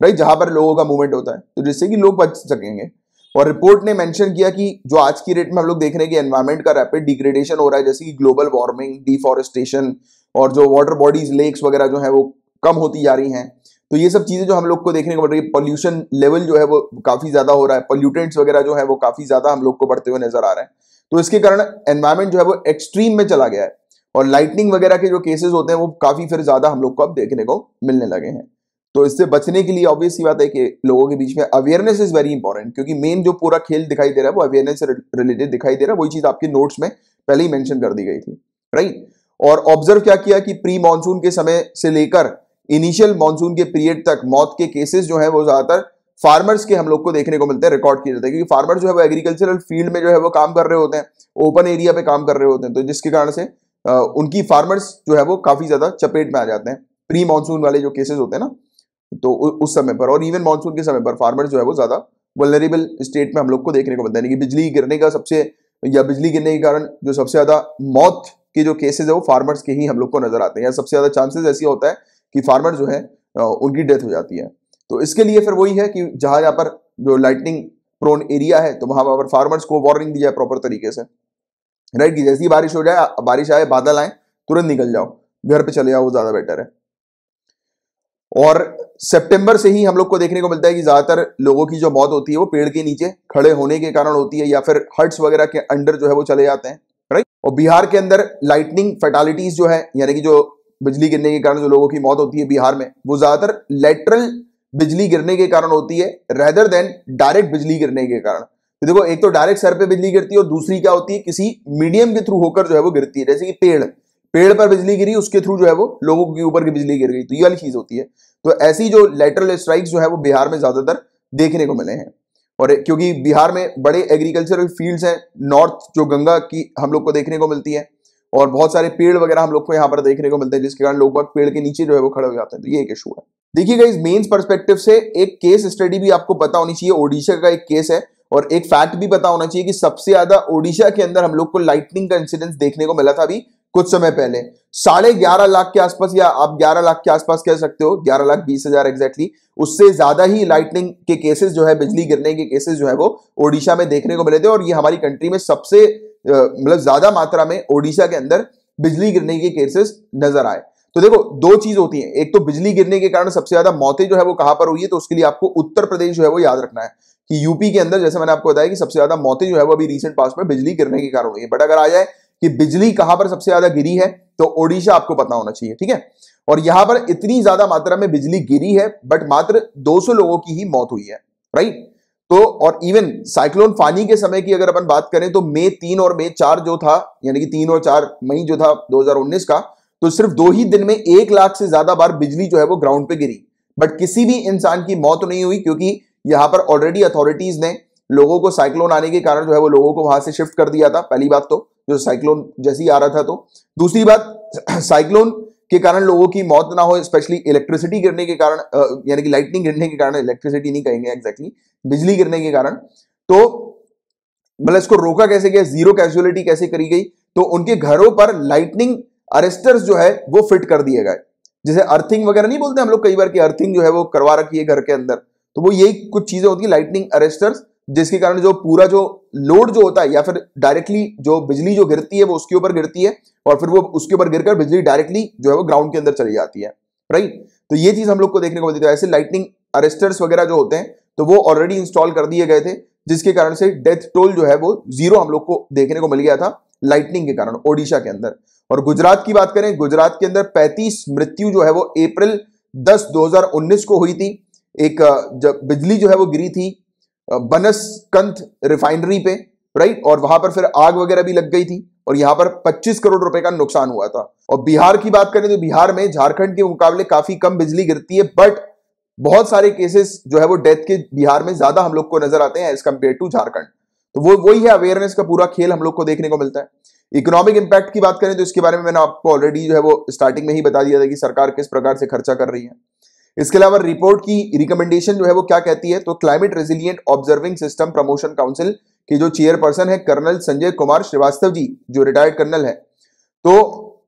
राइट, जहां पर लोगों का मूवमेंट होता है, तो जिससे कि लोग बच सकेंगे। और रिपोर्ट ने मेंशन किया कि जो आज की डेट में हम लोग देख रहे हैं कि एनवायरमेंट का रैपिड डिग्रेडेशन हो रहा है, जैसे कि ग्लोबल वार्मिंग, डिफॉरेस्टेशन, और जो वाटर बॉडीज, लेक्स वगैरह जो है वो कम होती जा रही हैं। तो ये सब चीजें जो हम लोग को देखने को मिल रही है, पॉल्यूशन लेवल जो है वो काफी ज्यादा हो रहा है, पॉल्यूटेंट्स वगैरह जो है वो काफी ज्यादा हम लोग को बढ़ते हुए नजर आ रहे हैं। तो इसके कारण एनवायरमेंट जो है वो एक्सट्रीम में चला गया है, और लाइटनिंग वगैरह के जो केसेस होते हैं वो काफी फिर ज्यादा हम लोग को अब देखने को मिलने लगे हैं। तो इससे बचने के लिए ऑब्वियस सी बात है कि लोगों के बीच में अवेयरनेस इज वेरी इंपॉर्टेंट, क्योंकि मेन जो पूरा खेल दिखाई दे रहा है वो अवेयरनेस से रिलेटेड दिखाई दे रहा है। वही चीज आपके नोट्स में पहले ही मेंशन कर दी गई थी, राइट। और ऑब्जर्व क्या किया कि प्री मानसून के समय से लेकर इनिशियल मानसून के पीरियड तक मौत के केसेस जो है वो ज्यादातर फार्मर्स के हम लोग को देखने को मिलते हैं, रिकॉर्ड किए जाते हैं, क्योंकि फार्मर जो है वो एग्रीकल्चरल फील्ड में जो है वो काम कर रहे होते हैं, ओपन एरिया पे काम कर रहे होते हैं, तो जिसके कारण से उनकी फार्मर्स जो है वो काफी ज्यादा चपेट में आ जाते हैं प्री मानसून वाले जो केसेस होते हैं ना, तो उस समय पर। और इवन मानसून के समय पर फार्मर्स जो है वो ज्यादा वल्नरेबल स्टेट में हम लोग को देखने को मिलता है, कि बिजली गिरने का बिजली गिरने के कारण जो सबसे ज्यादा मौत के जो केसेस है वो फार्मर्स के ही हम लोग को नजर आते हैं, या सबसे ज्यादा चांसेस ऐसी होता है कि फार्मर जो है उनकी डेथ हो जाती है। तो इसके लिए फिर वही है कि जहां पर जो लाइटनिंग प्रोन एरिया है तो वहां पर फार्मर्स को वार्निंग दी जाए प्रॉपर तरीके से, राइट, कि जैसी बारिश हो जाए, बारिश आए, बादल आए, तुरंत निकल जाओ, घर पे चले जाओ, वो ज्यादा बेटर है। और सितंबर से ही हम लोग को देखने को मिलता है कि ज्यादातर लोगों की जो मौत होती है वो पेड़ के नीचे खड़े होने के कारण होती है या फिर हट्स वगैरह के अंडर जो है वो चले जाते हैं, राइट। और बिहार के अंदर लाइटनिंग फैटालिटीज जो है, यानी कि जो बिजली गिरने के कारण जो लोगों की मौत होती है बिहार में, वो ज्यादातर लेटरल बिजली गिरने के कारण होती है रेदर देन डायरेक्ट बिजली गिरने के कारण। तो देखो, एक तो डायरेक्ट सर पे बिजली गिरती है और दूसरी क्या होती है, किसी मीडियम के थ्रू होकर जो है वो गिरती है, जैसे कि पेड़ पर बिजली गिरी, उसके थ्रू जो है वो लोगों के ऊपर की बिजली गिर गई, तो ये वाली चीज होती है। तो ऐसी जो लेटरल स्ट्राइक्स जो है वो बिहार में ज्यादातर देखने को मिले हैं। और क्योंकि बिहार में बड़े एग्रीकल्चरल फील्ड्स हैं, नॉर्थ जो गंगा की हम लोग को देखने को मिलती है, और बहुत सारे पेड़ वगैरह हम लोग को यहाँ पर देखने को मिलते हैं, जिसके कारण लोग पेड़ के नीचे जो है वो खड़े हो जाते हैं, तो ये एक इशू है। देखिएगा, इस मेंस पर्सपेक्टिव से एक केस स्टडी भी आपको पता होनी चाहिए, ओडिशा का एक केस है, और एक फैक्ट भी पता होना चाहिए कि सबसे ज्यादा ओडिशा के अंदर हम लोग को लाइटनिंग का इंसिडेंस देखने को मिला था अभी कुछ समय पहले, 11.5 लाख के आसपास, या आप 11 लाख के आसपास कह सकते हो, 11,20,000 एग्जैक्टली, उससे ज्यादा ही लाइटनिंग के केसेस जो है, बिजली गिरने के केसेस जो है वो ओडिशा में देखने को मिले थे। और ये हमारी कंट्री में सबसे मतलब ज्यादा मात्रा में ओडिशा के अंदर बिजली गिरने के केसेस नजर आए। तो देखो, दो चीज होती है, एक तो बिजली गिरने के कारण सबसे ज्यादा मौतें जो है वो कहां पर हुई है, तो उसके लिए आपको उत्तर प्रदेश जो है वो याद रखना है कि यूपी के अंदर, जैसे मैंने आपको बताया कि सबसे ज्यादा मौतें जो है वो अभी रिसेंट पास में बिजली गिरने के कारण हुई है। बट अगर आ जाए कि बिजली कहां पर सबसे ज्यादा गिरी है, तो ओडिशा आपको पता होना चाहिए, ठीक है। और यहां पर इतनी ज्यादा मात्रा में बिजली गिरी है, बट मात्र 200 लोगों की ही मौत हुई है, राइट। तो और इवन साइक्लोन फानी के समय की अगर अपन बात करें तो मई 3 और मई 4 जो था, यानी कि 3 और 4 मई जो था 2019 का, तो सिर्फ 2 ही दिन में 1 लाख से ज्यादा बार बिजली जो है वो ग्राउंड पे गिरी, बट किसी भी इंसान की मौत नहीं हुई, क्योंकि यहां पर ऑलरेडी अथॉरिटीज ने लोगों को साइक्लोन आने के कारण जो है वो लोगों को वहां से शिफ्ट कर दिया था। पहली बात तो जो साइक्लोन जैसे ही आ रहा था, तो दूसरी बात साइक्लोन के कारण लोगों की मौत ना हो, स्पेशली इलेक्ट्रिसिटी गिरने के कारण, यानी कि लाइटनिंग गिरने के कारण, इलेक्ट्रिसिटी नहीं कहेंगे एग्जैक्टली, बिजली गिरने के कारण। तो मतलब इसको रोका कैसे गया, जीरो कैजुअलिटी कैसे करी गई, तो उनके घरों पर लाइटनिंग अरेस्टर्स जो है वो फिट कर दिए गए, जैसे अर्थिंग वगैरह नहीं बोलते हम लोग कई बार की अर्थिंग जो है वो करवा रखी है घर के अंदर, तो वो यही कुछ चीजें होती है लाइटनिंग अरेस्टर्स, जिसके कारण जो पूरा जो लोड जो होता है या फिर डायरेक्टली जो बिजली जो गिरती है वो उसके ऊपर गिरती है, और फिर वो उसके ऊपर गिरकर बिजली डायरेक्टली जो है वो ग्राउंड के अंदर चली जाती है, राइट। तो ये चीज हम लोग को देखने को मिलती है। ऐसे लाइटनिंग अरेस्टर्स वगैरह जो होते हैं तो वो ऑलरेडी इंस्टॉल कर दिए गए थे, जिसके कारण से डेथ टोल जो है वो 0 हम लोग को देखने को मिल गया था लाइटनिंग के कारण ओडिशा के अंदर। और गुजरात की बात करें, गुजरात के अंदर 35 मृत्यु जो है वो अप्रैल 10, 2019 को हुई थी। एक जब बिजली जो है वो गिरी थी बनसकंथ रिफाइनरी पे, राइट, और वहां पर फिर आग वगैरह भी लग गई थी, और यहां पर 25 करोड़ रुपए का नुकसान हुआ था। और बिहार की बात करें तो बिहार में झारखंड के मुकाबले काफी कम बिजली गिरती है, बट बहुत सारे केसेस जो है वो डेथ के बिहार में ज्यादा हम लोग को नजर आते हैं एज कंपेयर टू झारखंड। तो वो वही है, अवेयरनेस का पूरा खेल हम लोग को देखने को मिलता है। इकोनॉमिक इंपैक्ट की बात करें तो इसके बारे में मैंने आपको ऑलरेडी जो है वो स्टार्टिंग में ही बता दिया था कि सरकार किस प्रकार से खर्चा कर रही है। इसके अलावा रिपोर्ट की रिकमेंडेशन जो है वो क्या कहती है, तो climate resilient observing system promotion council के जो चेयरपर्सन है कर्नल संजय कुमार श्रीवास्तव जी, जो रिटायर्ड कर्नल है, तो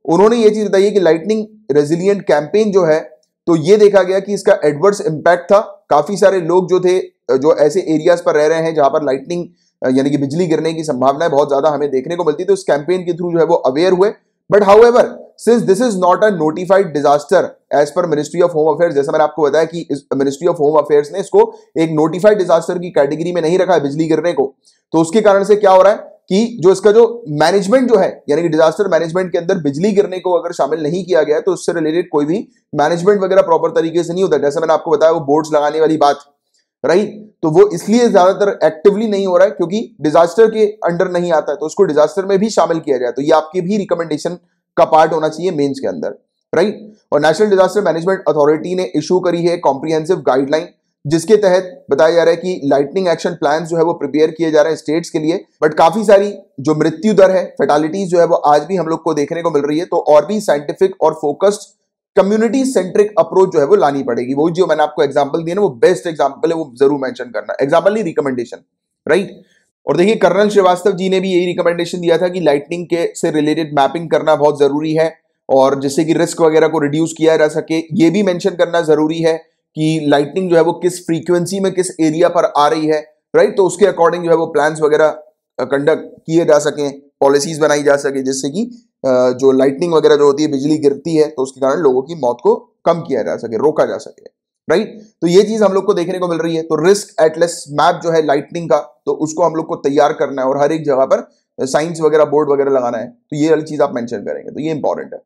उन्होंने ये चीज बताई है कि लाइटनिंग रेजिलिएंट कैंपेन जो है, तो ये देखा गया कि इसका एडवर्स इंपैक्ट था। काफी सारे लोग जो थे जो ऐसे एरियाज पर रह रहे हैं जहां पर लाइटनिंग यानी कि बिजली गिरने की संभावनाएं बहुत ज्यादा हमें देखने को मिलती, तो इस कैंपेन के थ्रू जो है वो अवेयर हुए। But however since this is not a notified disaster as per Ministry of Home Affairs, जैसा मैंने आपको बताया कि मिनिस्ट्री ऑफ होम अफेयर्स ने इसको एक नोटिफाइड डिजास्टर की कैटेगरी में नहीं रखा है बिजली गिरने को, तो उसके कारण से क्या हो रहा है कि जो इसका जो मैनेजमेंट जो है, यानी कि डिजास्टर मैनेजमेंट के अंदर बिजली गिरने को अगर शामिल नहीं किया गया तो उससे रिलेटेड कोई भी मैनेजमेंट वगैरह प्रॉपर तरीके से नहीं होता। जैसे मैंने आपको बताया वो बोर्ड्स लगाने वाली बात, राइट, तो वो इसलिए ज्यादातर एक्टिवली नहीं हो रहा है क्योंकि डिजास्टर के अंडर नहीं आता है, तो उसको डिजास्टर में भी शामिल किया जाए। तो ये आपकी भी रिकमेंडेशन का पार्ट होना चाहिए मेंस के अंदर, राइट। और नेशनल डिजास्टर मैनेजमेंट अथॉरिटी ने इशू करी है कॉम्प्रिहेंसिव गाइडलाइन, जिसके तहत बताया जा रहा है कि लाइटनिंग एक्शन प्लान जो है वो प्रिपेयर किए जा रहे हैं स्टेट्स के लिए। बट काफी सारी जो मृत्यु दर है, फैटालिटीज जो है वो आज भी हम लोग को देखने को मिल रही है, तो और भी साइंटिफिक और फोकस्ड कम्युनिटी सेंट्रिक अप्रोच जो है वो लानी पड़ेगी। वो जो मैंने आपको एग्जांपल दिया ना, वो बेस्ट एग्जांपल है, वो जरूर मेंशन करना, एग्जांपल नहीं रिकमेंडेशन, राइट। और देखिए कर्नल श्रीवास्तव जी ने भी यही रिकमेंडेशन दिया था कि लाइटनिंग के से रिलेटेड मैपिंग करना बहुत जरूरी है, और जिससे कि रिस्क वगैरह को रिड्यूस किया जा सके। ये भी मेंशन करना जरूरी है कि लाइटनिंग जो है वो किस फ्रीक्वेंसी में किस एरिया पर आ रही है, राइट। तो उसके अकॉर्डिंग जो है वो प्लान्स वगैरह कंडक्ट किए जा सकें, पॉलिसीज बनाई जा सके, जिससे कि जो लाइटनिंग वगैरह जो होती है, बिजली गिरती है तो उसके कारण लोगों की मौत को कम किया जा सके, रोका जा सके, राइट। तो ये चीज हम लोग को देखने को मिल रही है। तो रिस्क एटलस मैप जो है लाइटनिंग का, तो उसको हम लोग को तैयार करना है और हर एक जगह पर साइंस वगैरह बोर्ड वगैरह लगाना है। तो ये वाली चीज आप मेंशन करेंगे, तो ये इंपॉर्टेंट है।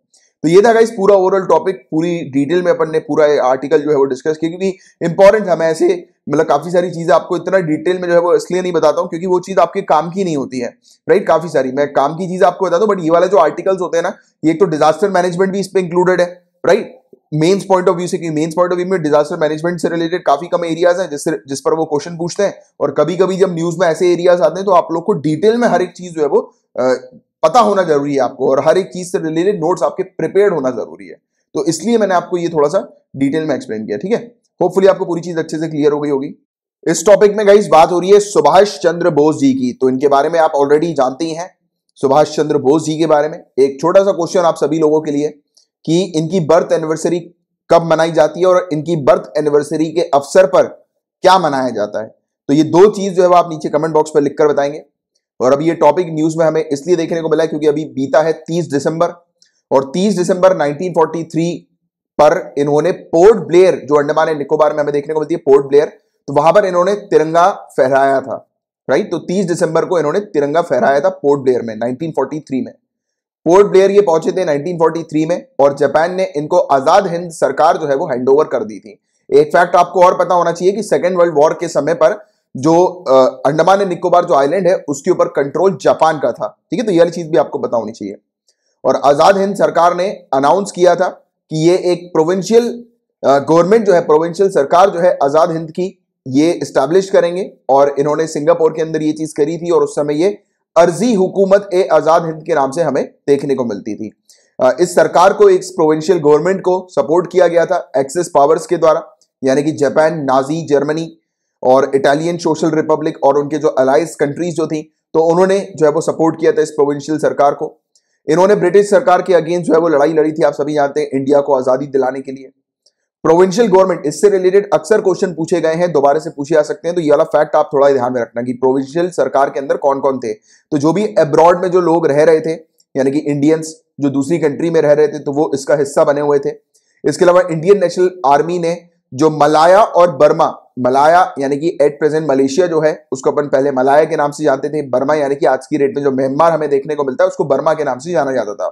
तो ये था गाइस पूरा ओवरऑल टॉपिक, पूरी डिटेल में अपन ने पूरा आर्टिकल जो है वो डिस्कस किया, क्योंकि इंपॉर्टेंट है। मैं ऐसे मतलब काफी सारी चीजें आपको इतना डिटेल में जो है वो इसलिए नहीं बताता हूँ क्योंकि वो चीज आपके काम की नहीं होती है, राइट। काफी सारी मैं काम की चीज आपको बताता हूँ, बट ये वाले जो आर्टिकल्स होते हैं ना, ये तो डिजास्टर मैनेजमेंट भी इस पे इंक्लूडेड है, right. Mains point of view से, मेंस पॉइंट ऑफ व्यू में डिजास्टर मैनेजमेंट से रिलेटेड काफी कम एरियाज हैं जिस पर वो क्वेश्चन पूछते हैं। और कभी कभी जब न्यूज में ऐसे एरियाज आते हैं तो आप लोग को डिटेल में हर एक चीज जो है वो पता होना जरूरी है आपको, और हर एक चीज से रिलेटेड नोट्स आपके प्रिपेयर्ड होना जरूरी है। तो इसलिए मैंने आपको ये थोड़ा सा डिटेल में एक्सप्लेन किया, ठीक है। होपफुली आपको पूरी चीज अच्छे से क्लियर हो गई होगी। इस टॉपिक में गाइस बात हो रही है सुभाष चंद्र बोस जी की। तो इनके बारे में आप ऑलरेडी जानते ही हैं, सुभाष चंद्र बोस जी के बारे में एक छोटा सा क्वेश्चन आप सभी लोगों के लिए कि इनकी बर्थ एनिवर्सरी कब मनाई जाती है और इनकी बर्थ एनिवर्सरी के अवसर पर क्या मनाया जाता है। तो ये दो चीज जो है वो आप नीचे कमेंट बॉक्स पर लिखकर बताएंगे। और अभी ये टॉपिक न्यूज में हमें इसलिए देखने को मिला है क्योंकि अभी बीता है 30 दिसंबर, और 30 दिसंबर 1943 पर इन्होंने पोर्ट ब्लेयर, जो अंडमान एंड निकोबार में हमें देखने को मिलती है पोर्ट ब्लेयर, तो वहां पर इन्होंने तिरंगा फहराया था, राइट। तो 30 दिसंबर को इन्होंने तिरंगा फहराया था पोर्ट ब्लेयर में 1943 में। पोर्ट ब्लेयर ये पहुंचे थे 1943 में, और जापान ने इनको आजाद हिंद सरकार जो है वो हैंडओवर कर दी थी। एक फैक्ट आपको और पता होना चाहिए कि सेकेंड वर्ल्ड वॉर के समय पर जो अंडमान एंड निकोबार जो आइलैंड है उसके ऊपर कंट्रोल जापान का था, ठीक है। तो ये वाली चीज भी आपको पता होनी चाहिए। और आजाद हिंद सरकार ने अनाउंस किया था कि ये एक प्रोविंशियल गवर्नमेंट जो है, प्रोविंशियल सरकार जो है आजाद हिंद की, ये इस्टेब्लिश करेंगे। और इन्होंने सिंगापुर के अंदर ये चीज करी थी, और उस समय ये अर्जी हुकूमत ए आजाद हिंद के नाम से हमें देखने को मिलती थी। इस सरकार को, इस प्रोविंशियल गवर्नमेंट को सपोर्ट किया गया था एक्सेस पावर्स के द्वारा, यानी कि जापान, नाजी जर्मनी और इटालियन सोशल रिपब्लिक और उनके जो अलाइज कंट्रीज जो थी, तो उन्होंने जो है वो सपोर्ट किया था इस प्रोविंशियल सरकार को। इन्होंने ब्रिटिश सरकार के अगेंस्ट जो है वो लड़ाई लड़ी थी, आप सभी जानते हैं, इंडिया को आजादी दिलाने के लिए। प्रोविंशियल गवर्नमेंट, इससे रिलेटेड अक्सर क्वेश्चन पूछे गए हैं, दोबारा से पूछे जा सकते हैं। तो ये वाला फैक्ट आप थोड़ा ध्यान में रखना कि प्रोविंशियल सरकार के अंदर कौन कौन थे। तो जो भी अब्रॉड में जो लोग रह रहे थे, यानी कि इंडियंस जो दूसरी कंट्री में रह रहे थे, तो वो इसका हिस्सा बने हुए थे। इसके अलावा इंडियन नेशनल आर्मी ने जो मलाया और बर्मा, मलाया यानी कि एट प्रेजेंट मलेशिया जो है उसको अपन पहले मलाया के नाम से जानते थे, बर्मा यानी कि आज की डेट में जो म्यांमार हमें देखने को मिलता है उसको बर्मा के नाम से जाना जाता था।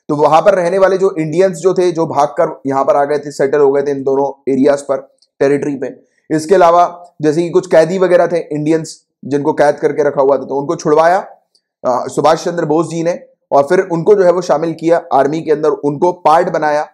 तो वहां पर रहने वाले जो इंडियंस जो थे, जो भागकर यहां पर आ गए थे, सेटल हो गए थे इन दोनों एरियाज पर, टेरिटरी पे। इसके अलावा जैसे कि कुछ कैदी वगैरह थे इंडियंस जिनको कैद करके रखा हुआ था, तो उनको छुड़वाया सुभाष चंद्र बोस जी ने, और फिर उनको जो है वो शामिल किया आर्मी के अंदर, उनको पार्ट बनाया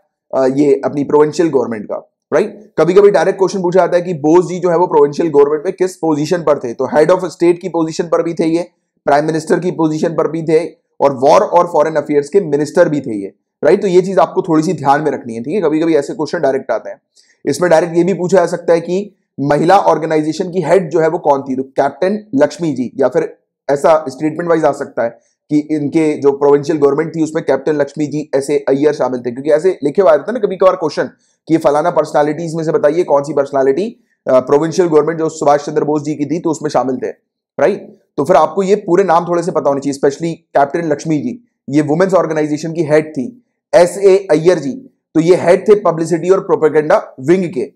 ये अपनी प्रोविंशियल गवर्नमेंट का, राइट। कभी कभी डायरेक्ट क्वेश्चन पूछा जाता है कि बोस जी जो है वो प्रोविंशियल गवर्नमेंट में किस पोजीशन पर थे। तो हेड ऑफ स्टेट की पोजीशन पर भी थे ये, प्राइम मिनिस्टर की पोजीशन पर भी थे, और वॉर और फॉरेन अफेयर्स के मिनिस्टर भी थे ये, राइट। तो ये चीज आपको थोड़ी सी ध्यान में रखनी है, ठीक है। कभी कभी ऐसे क्वेश्चन डायरेक्ट आते हैं। इसमें डायरेक्ट ये भी पूछा जा सकता है कि महिला ऑर्गेनाइजेशन की हेड जो है वो कौन थी, तो कैप्टन लक्ष्मी जी, या फिर ऐसा स्टेटमेंट वाइज आ सकता है कि इनके जो प्रोविंशियल गवर्नमेंट थी उसमें कैप्टन लक्ष्मी जी ऐसे अय्यर शामिल थे, क्योंकि ऐसे लिखे हुआ रहता है ना कभी कभार क्वेश्चन कि फलाना पर्सनालिटीज में से बताइए कौन सी पर्सनालिटी प्रोविंशियल गवर्नमेंट जो सुभाष चंद्र बोस जी की थी तो उसमें शामिल थे, राइट। तो फिर आपको ये पूरे नाम थोड़े से पता होने चाहिए, स्पेशली कैप्टन लक्ष्मी जी, ये वुमेन्स ऑर्गेनाइजेशन की हेड थी। S.A. अय्यर जी, तो ये हेड थे पब्लिसिटी और प्रोपेगेंडा विंग के।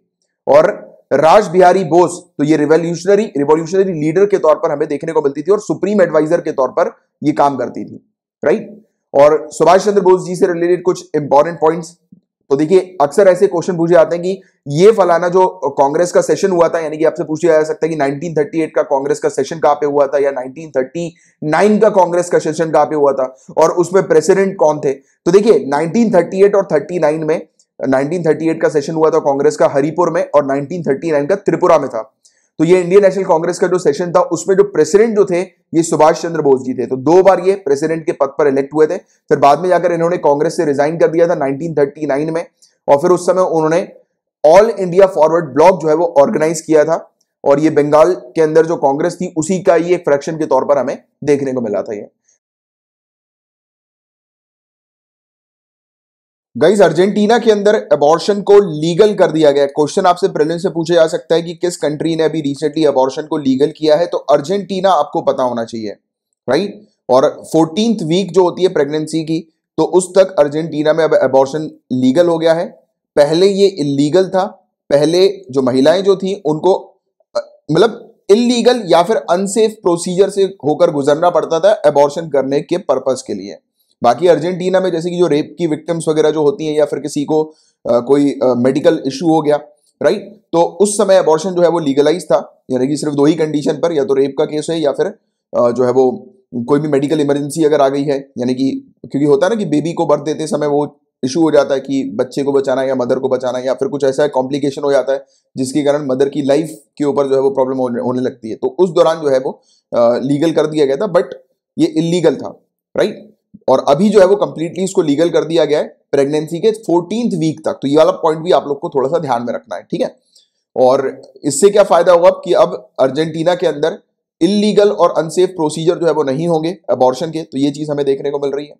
और राज बिहारी बोस, तो ये रिवॉल्यूशनरी लीडर के तौर पर हमें देखने को मिलती थी, और सुप्रीम एडवाइजर के तौर पर ये काम करती थी, राइट। और सुभाष चंद्र बोस जी से रिलेटेड कुछ इंपॉर्टेंट पॉइंट्स, तो देखिए अक्सर ऐसे क्वेश्चन पूछे जाते हैं कि ये फलाना जो कांग्रेस का सेशन हुआ था, यानी कि आपसे पूछा जा सकता है कि 1938 का कांग्रेस का सेशन कहां पे हुआ था, या 1939 का कांग्रेस का सेशन कहां पे हुआ था, और उसमें प्रेसिडेंट कौन थे। तो देखिए 1938 और 39 में, 1938 का सेशन हुआ था कांग्रेस का हरिपुर में, और 1939 का त्रिपुरा में था। तो ये इंडियन नेशनल कांग्रेस का जो सेशन था उसमें जो प्रेसिडेंट जो थे ये सुभाष चंद्र बोस जी थे। तो 2 बार ये प्रेसिडेंट के पद पर इलेक्ट हुए थे, फिर बाद में जाकर इन्होंने कांग्रेस से रिजाइन कर दिया था 1939 में, और फिर उस समय उन्होंने ऑल इंडिया फॉरवर्ड ब्लॉक जो है वो ऑर्गेनाइज किया था, और ये बंगाल के अंदर जो कांग्रेस थी उसी का ही एक फ्रैक्शन के तौर पर हमें देखने को मिला था ये। गाइस अर्जेंटीना के अंदर अबॉर्शन को लीगल कर दिया गया। क्वेश्चन आपसे प्रीलिम्स से पूछा जा सकता है कि किस कंट्री ने अभी रिसेंटली अबॉर्शन को लीगल किया है, तो अर्जेंटीना आपको पता होना चाहिए, राइट। और 14th वीक जो होती है प्रेगनेंसी की, तो उस तक अर्जेंटीना में अब अबॉर्शन लीगल हो गया है। पहले ये इलीगल था, पहले जो महिलाएं जो थी उनको मतलब इलीगल या फिर अनसेफ प्रोसीजर से होकर गुजरना पड़ता था अबॉर्शन करने के पर्पस के लिए। बाकी अर्जेंटीना में जैसे कि जो रेप की विक्टिम्स वगैरह जो होती हैं या फिर किसी को कोई मेडिकल इशू हो गया, राइट, तो उस समय अबॉर्शन जो है वो लीगलाइज था, यानी कि सिर्फ दो ही कंडीशन पर, या तो रेप का केस है या फिर जो है वो कोई भी मेडिकल इमरजेंसी अगर आ गई है, यानी कि क्योंकि होता है ना कि बेबी को बर्थ देते समय वो इशू हो जाता है कि बच्चे को बचाना या मदर को बचाना, या फिर कुछ ऐसा कॉम्प्लिकेशन हो जाता है जिसके कारण मदर की लाइफ के ऊपर जो है वो प्रॉब्लम होने लगती है, तो उस दौरान जो है वो लीगल कर दिया गया था, बट ये इलीगल था, राइट। और अभी जो है वो कंप्लीटली इसको लीगल कर दिया गया है प्रेगनेंसी के 14th वीक तक। तो ये वाला पॉइंट भी आप लोग को थोड़ा सा ध्यान में रखना है, ठीक है। और इससे क्या फायदा होगा कि अब अर्जेंटीना के अंदर इलीगल और अनसेफ प्रोसीजर जो है वो नहीं होंगे अबॉर्शन के, तो ये चीज हमें देखने को मिल रही है।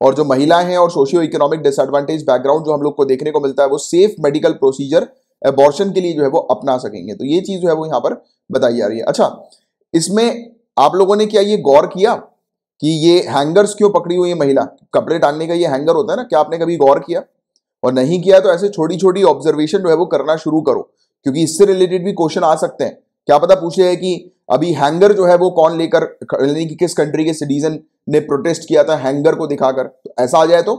और जो महिलाएं हैं और सोशियो इकोनॉमिक डिसएडवांटेज बैकग्राउंड जो हम लोग को देखने को मिलता है, वो सेफ मेडिकल प्रोसीजर अबॉर्शन के लिए जो है वो अपना सकेंगे, तो ये चीज जो है वो यहां पर बताई जा रही है। अच्छा, इसमें आप लोगों ने क्या ये गौर किया कि ये हैंगर्स क्यों पकड़ी हुई है महिला? कपड़े टांगने का ये हैंगर होता है ना, क्या आपने कभी गौर किया? और नहीं किया तो ऐसे छोटी छोटी ऑब्जर्वेशन जो है वो करना शुरू करो, क्योंकि इससे रिलेटेड भी क्वेश्चन आ सकते हैं। क्या पता पूछे है कि अभी हैंगर जो है वो कौन लेकर, यानी कि किस कंट्री के सिटीजन ने प्रोटेस्ट किया था हैंगर को दिखाकर, तो ऐसा आ जाए तो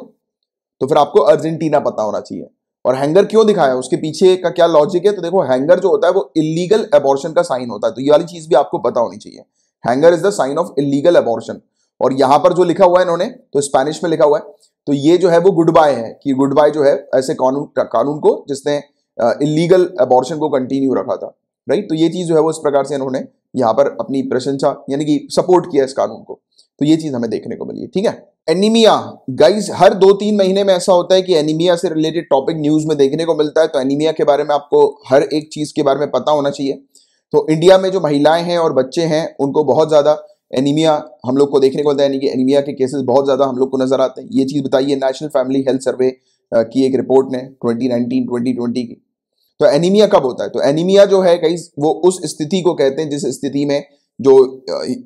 फिर आपको अर्जेंटीना पता होना चाहिए। और हैंगर क्यों दिखाया, उसके पीछे का क्या लॉजिक है? तो देखो, हैंगर जो होता है वो इलीगल अबॉर्शन का साइन होता है, तो ये वाली चीज भी आपको पता होनी चाहिए। Hanger is the sign of illegal abortion. और यहां पर जो लिखा हुआ है इन्होंने, तो स्पेनिश में लिखा हुआ है, तो ये जो है वो गुड बाय है, कि गुड बाय जो है ऐसे कानून को जिसने इलीगल अबॉर्शन को कंटिन्यू रखा था, राइट। तो ये चीज जो है वो इस प्रकार से इन्होंने यहां पर अपनी प्रशंसा यानी कि सपोर्ट किया इस कानून को, तो ये चीज हमें देखने को मिली है, ठीक है। एनीमिया, गाइस हर 2-3 महीने में ऐसा होता है कि एनीमिया से रिलेटेड टॉपिक न्यूज में देखने को मिलता है, तो एनीमिया के बारे में आपको हर एक चीज के बारे में पता होना चाहिए। तो इंडिया में जो महिलाएं हैं और बच्चे हैं उनको बहुत ज्यादा एनीमिया हम लोग को देखने को मिलता है, यानी कि एनीमिया के केसेस बहुत ज्यादा हम लोग को नजर आते हैं। ये चीज बताइए नेशनल फैमिली हेल्थ सर्वे की एक रिपोर्ट ने 2019-2020 की। तो एनीमिया कब होता है? तो एनीमिया जो है गाइस वो उस स्थिति को कहते हैं जिस स्थिति में जो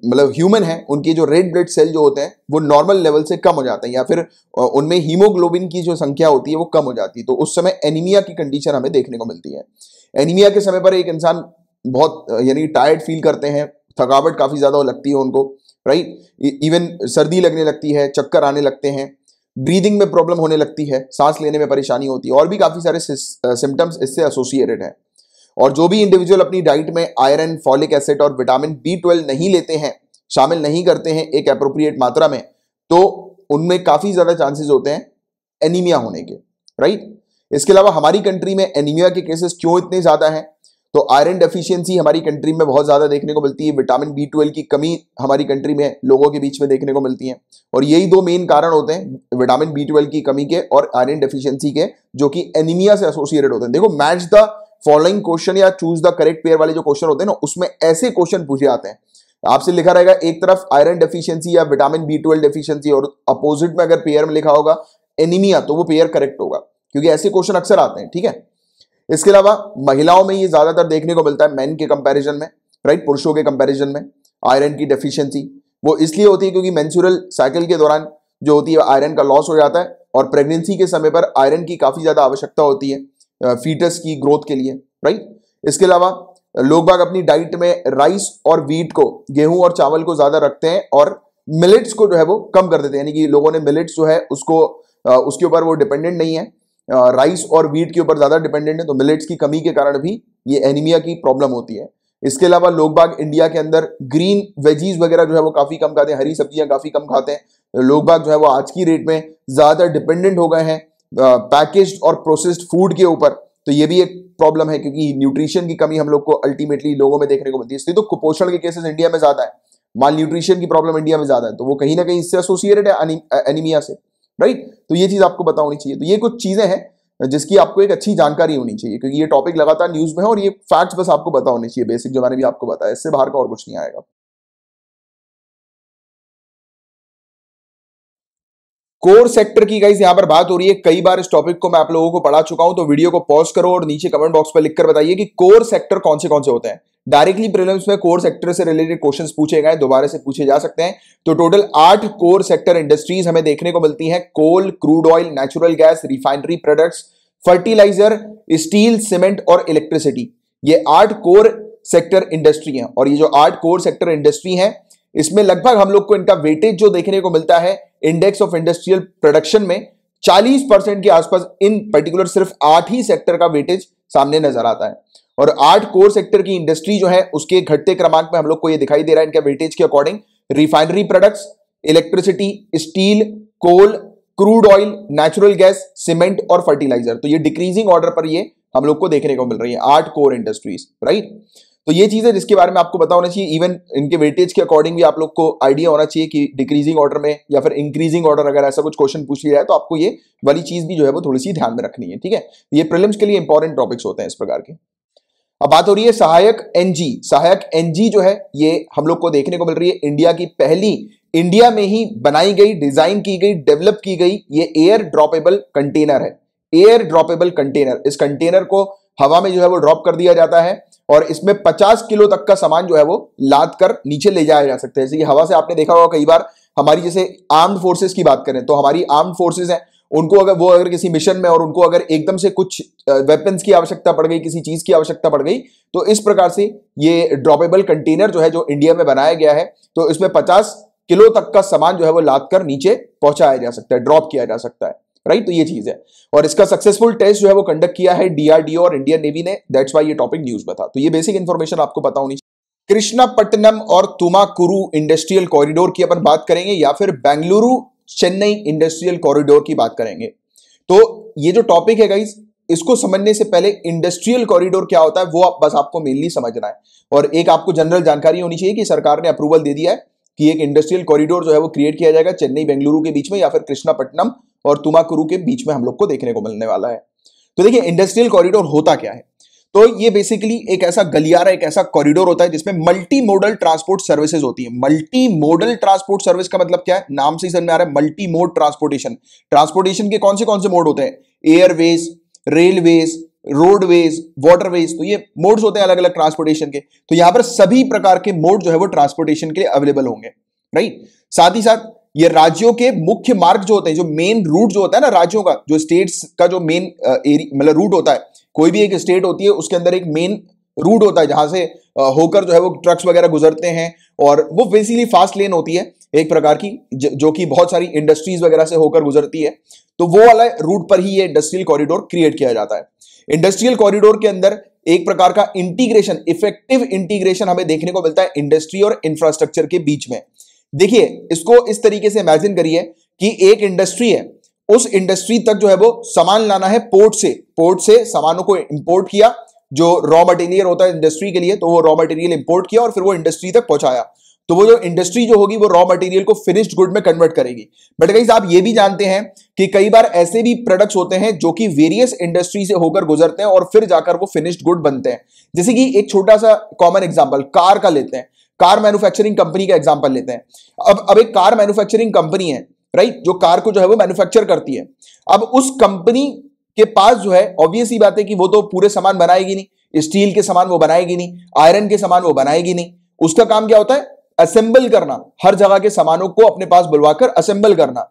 मतलब ह्यूमन है उनके जो रेड ब्लड सेल जो होते हैं वो नॉर्मल लेवल से कम हो जाते हैं, या फिर उनमें हीमोग्लोबिन की जो संख्या होती है वो कम हो जाती है, तो उस समय एनीमिया की कंडीशन हमें देखने को मिलती है। एनीमिया के समय पर एक इंसान बहुत यानी टायर्ड फील करते हैं, थकावट काफी ज्यादा लगती है उनको, राइट। इवन सर्दी लगने लगती है, चक्कर आने लगते हैं, ब्रीदिंग में प्रॉब्लम होने लगती है, सांस लेने में परेशानी होती है, और भी काफी सारे सिम्टम्स इससे एसोसिएटेड हैं। और जो भी इंडिविजुअल अपनी डाइट में आयरन, फॉलिक एसिड और विटामिन B12 नहीं लेते हैं, शामिल नहीं करते हैं एक एप्रोप्रिएट मात्रा में, तो उनमें काफी ज्यादा चांसेस होते हैं एनीमिया होने के, राइट। इसके अलावा हमारी कंट्री में एनीमिया के केसेस क्यों इतने ज्यादा हैं? तो आयरन डेफिशिएंसी हमारी कंट्री में बहुत ज्यादा देखने को मिलती है, विटामिन B12 की कमी हमारी कंट्री में लोगों के बीच में देखने को मिलती है, और यही दो मेन कारण होते हैं विटामिन B12 की कमी के और आयरन डेफिशिएंसी के, जो कि एनीमिया से एसोसिएटेड होते हैं। देखो, मैच द फॉलोइंग क्वेश्चन या चूज द करेक्ट पेयर वाले जो क्वेश्चन होते हैं ना, उसमें ऐसे क्वेश्चन पूछे जाते हैं। आपसे लिखा रहेगा एक तरफ आयरन डेफिशिएंसी या विटामिन B12 डेफिशिएंसी, और अपोजिट में अगर पेयर में लिखा होगा एनीमिया, तो वो पेयर करेक्ट होगा, क्योंकि ऐसे क्वेश्चन अक्सर आते हैं, ठीक है। इसके अलावा महिलाओं में ये ज्यादातर देखने को मिलता है मेन के कंपैरिजन में, राइट, पुरुषों के कंपैरिजन में। आयरन की डेफिशिएंसी वो इसलिए होती है क्योंकि मेंस्ट्रुअल साइकिल के दौरान जो होती है आयरन का लॉस हो जाता है, और प्रेगनेंसी के समय पर आयरन की काफी ज्यादा आवश्यकता होती है फीटस की ग्रोथ के लिए, राइट। इसके अलावा लोग बाग अपनी डाइट में राइस और व्हीट को, गेहूं और चावल को ज्यादा रखते हैं, और मिलेट्स को जो है वो कम कर देते हैं, यानी कि लोगों ने मिलेट्स जो है उसको उसके ऊपर वो डिपेंडेंट नहीं है, राइस और व्हीट के ऊपर ज्यादा डिपेंडेंट है, तो मिलेट्स की कमी के कारण भी ये एनीमिया की प्रॉब्लम होती है। इसके अलावा लोग बाग इंडिया के अंदर ग्रीन वेजीज वगैरह जो है वो काफी कम खाते हैं, हरी सब्जियां काफी कम खाते हैं। लोग बाग जो है वो आज की रेट में ज्यादा डिपेंडेंट हो गए हैं पैकेज्ड और प्रोसेस्ड फूड के ऊपर, तो ये भी एक प्रॉब्लम है, क्योंकि न्यूट्रिशन की कमी हम लोग को अल्टीमेटली लोगों में देखने को मिलती है। इसलिए तो कुपोषण के केसेस इंडिया में ज्यादा है, माल न्यूट्रिशन की प्रॉब्लम इंडिया में ज्यादा है, तो वो कहीं ना कहीं इससे एसोसिएटेड है एनीमिया से, राइट। तो ये चीज आपको पता होनी चाहिए। तो ये कुछ चीजें हैं जिसकी आपको एक अच्छी जानकारी होनी चाहिए, क्योंकि ये टॉपिक लगातार न्यूज में है, और ये फैक्ट्स बस आपको पता होने चाहिए, बेसिक जो मैंने भी आपको बताया, इससे बाहर का और कुछ नहीं आएगा। कोर सेक्टर की गाइस यहां पर बात हो रही है। कई बार इस टॉपिक को मैं आप लोगों को पढ़ा चुका हूं, तो वीडियो को पॉज करो और नीचे कमेंट बॉक्स पर लिखकर बताइए कि कोर सेक्टर कौन से होते हैं। डायरेक्टली प्रीलिम्स में कोर सेक्टर से रिलेटेड क्वेश्चंस पूछे गए, दोबारा से पूछे जा सकते हैं। तो टोटल 8 कोर सेक्टर इंडस्ट्रीज हमें देखने को मिलती हैं। Coal, crude oil, natural gas, refinery products, fertilizer, steel, cement और इलेक्ट्रिसिटी। ये 8 कोर सेक्टर इंडस्ट्री हैं। और ये जो 8 कोर सेक्टर इंडस्ट्री हैं, इसमें लगभग हम लोग को इनका वेटेज जो देखने को मिलता है इंडेक्स ऑफ इंडस्ट्रियल प्रोडक्शन में 40% के आसपास इन पर्टिकुलर सिर्फ 8 ही सेक्टर का वेटेज सामने नजर आता है। और 8 कोर सेक्टर की इंडस्ट्री जो है उसके घटते क्रमांक में हम लोग को ये दिखाई दे रहा है इनका वेटेज के according. Refinery products, electricity, steel, coal, crude oil, natural gas, cement और फर्टिलाइजर। तो ये डिक्रीजिंग ऑर्डर पर ये हम लोग को देखने को मिल रही है 8 कोर इंडस्ट्रीज, राइट। तो ये चीज है जिसके बारे में आपको पता होना चाहिए। इवन इनके वेटेज के अकॉर्डिंग भी आप लोग को आइडिया होना चाहिए कि डिक्रीजिंग ऑर्डर में या फिर इंक्रीजिंग ऑर्डर अगर ऐसा कुछ क्वेश्चन पूछ लिया है तो आपको ये वाली चीज भी जो है वो थोड़ी सी ध्यान में रखनी है, ठीक है। ये प्रीलिम्स के लिए इंपॉर्टेंट टॉपिक्स होते हैं इस प्रकार के। अब बात हो रही है सहायक एनजी। सहायक एनजी जो है ये हम लोग को देखने को मिल रही है इंडिया की पहली, इंडिया में ही बनाई गई, डिजाइन की गई, डेवलप की गई ये एयर ड्रॉपेबल कंटेनर है। एयर ड्रॉपेबल कंटेनर, इस कंटेनर को हवा में जो है वो ड्रॉप कर दिया जाता है और इसमें 50 किलो तक का सामान जो है वो लाद कर नीचे ले जाया जा सकता है। जैसे कि हवा से आपने देखा होगा कई बार, हमारी जैसे आर्म्ड फोर्सेस की बात करें तो हमारी आर्म्ड फोर्सेस हैं, उनको अगर किसी मिशन में और उनको अगर एकदम से कुछ वेपन्स की आवश्यकता पड़ गई, किसी चीज की आवश्यकता पड़ गई, तो इस प्रकार से ये ड्रॉपेबल कंटेनर जो है जो इंडिया में बनाया गया है, तो इसमें 50 किलो तक का सामान जो है वो लाद कर नीचे पहुंचाया जा सकता है, ड्रॉप किया जा सकता है, राइट। तो ये चीज है और इसका सक्सेसफुल टेस्ट जो है वो कंडक्ट किया है डीआरडीओ और इंडियन नेवी ने। दैट्स व्हाई ये टॉपिक न्यूज में था। तो ये बेसिक इंफॉर्मेशन आपको पता होनी चाहिए। कृष्णापट्टनम और तुमाकुरु इंडस्ट्रियल कॉरिडोर की अपन बात करेंगे या फिर बेंगलुरु चेन्नई इंडस्ट्रियल कॉरिडोर की बात करेंगे। तो ये जो टॉपिक है गाइस, इसको समझने से पहले इंडस्ट्रियल कॉरिडोर क्या होता है वो बस आपको मेनली समझना है। और एक आपको जनरल जानकारी होनी चाहिए कि सरकार ने अप्रूवल दे दिया है कि एक इंडस्ट्रियल कॉरिडोर जो है वो क्रिएट किया जाएगा चेन्नई बेंगलुरु के बीच में या फिर कृष्णापट्टनम और तुमाकुरु के बीच में हम लोग को देखने को मिलने वाला है। तो देखिए इंडस्ट्रियल कॉरिडोर होता क्या है। तो ये बेसिकली एक ऐसा गलियारा, एक ऐसा कॉरिडोर होता है जिसमें मल्टी मोडल ट्रांसपोर्ट सर्विसेज होती है। मल्टी मोडल ट्रांसपोर्ट सर्विस का मतलब क्या है, नाम से ही समझ में आ रहा है, मल्टी मोड ट्रांसपोर्टेशन। ट्रांसपोर्टेशन के कौन से मोड होते हैं, एयरवेज, रेलवेज, रोडवेज, वाटरवेज। तो ये मोड्स होते हैं अलग अलग ट्रांसपोर्टेशन के। तो यहां पर सभी प्रकार के मोड जो है वो ट्रांसपोर्टेशन के लिए अवेलेबल होंगे, राइट। साथ ही साथ ये राज्यों के मुख्य मार्ग जो होते हैं, जो मेन रूट जो होता है ना राज्यों का, जो स्टेट्स का जो मेन मतलब रूट होता है, कोई भी एक स्टेट होती है उसके अंदर एक मेन रूट होता है जहां से होकर जो है वो ट्रक्स वगैरह गुजरते हैं और वो बेसिकली फास्ट लेन होती है एक प्रकार की, जो कि बहुत सारी इंडस्ट्रीज वगैरह से होकर गुजरती है। तो वो वाला रूट पर ही ये इंडस्ट्रियल कॉरिडोर क्रिएट किया जाता है। इंडस्ट्रियल कॉरिडोर के अंदर एक प्रकार का इंटीग्रेशन, इफेक्टिव इंटीग्रेशन हमें देखने को मिलता है इंडस्ट्री और इंफ्रास्ट्रक्चर के बीच में। देखिए इसको इस तरीके से इमेजिन करिए कि एक इंडस्ट्री है, उस इंडस्ट्री तक जो है वो सामान लाना है पोर्ट से सामानों को इंपोर्ट किया, जो रॉ मटेरियल होता है इंडस्ट्री के लिए, तो वो रॉ मटेरियल इंपोर्ट किया और फिर वो इंडस्ट्री तक पहुंचाया। तो वो जो इंडस्ट्री जो होगी वो रॉ मटेरियल को फिनिश्ड गुड में कन्वर्ट करेगी। बट गाइस आप ये भी जानते हैं कि कई बार ऐसे भी प्रोडक्ट्स होते हैं जो कि वेरियस इंडस्ट्री से होकर गुजरते हैं और फिर जाकर वो फिनिश्ड गुड बनते हैं। जैसे कि एक छोटा सा कॉमन एग्जांपल कार का लेते हैं, कार मैन्युफैक्चरिंग कंपनी का एग्जांपल लेते हैं। अब एक कार मैन्युफैक्चरिंग कंपनी है, राइट, जो कार को जो है वो मैन्युफैक्चर करती है। अब उस कंपनी के पास जो है ऑब्वियस ही बात है कि वो तो पूरे सामान बनाएगी नहीं, स्टील के सामान वो बनाएगी नहीं, आयरन के सामान वो बनाएगी नहीं। उसका काम क्या होता है, असेंबल करना, हर जगह के सामानों को अपने पास बुलवाकर असेंबल करना।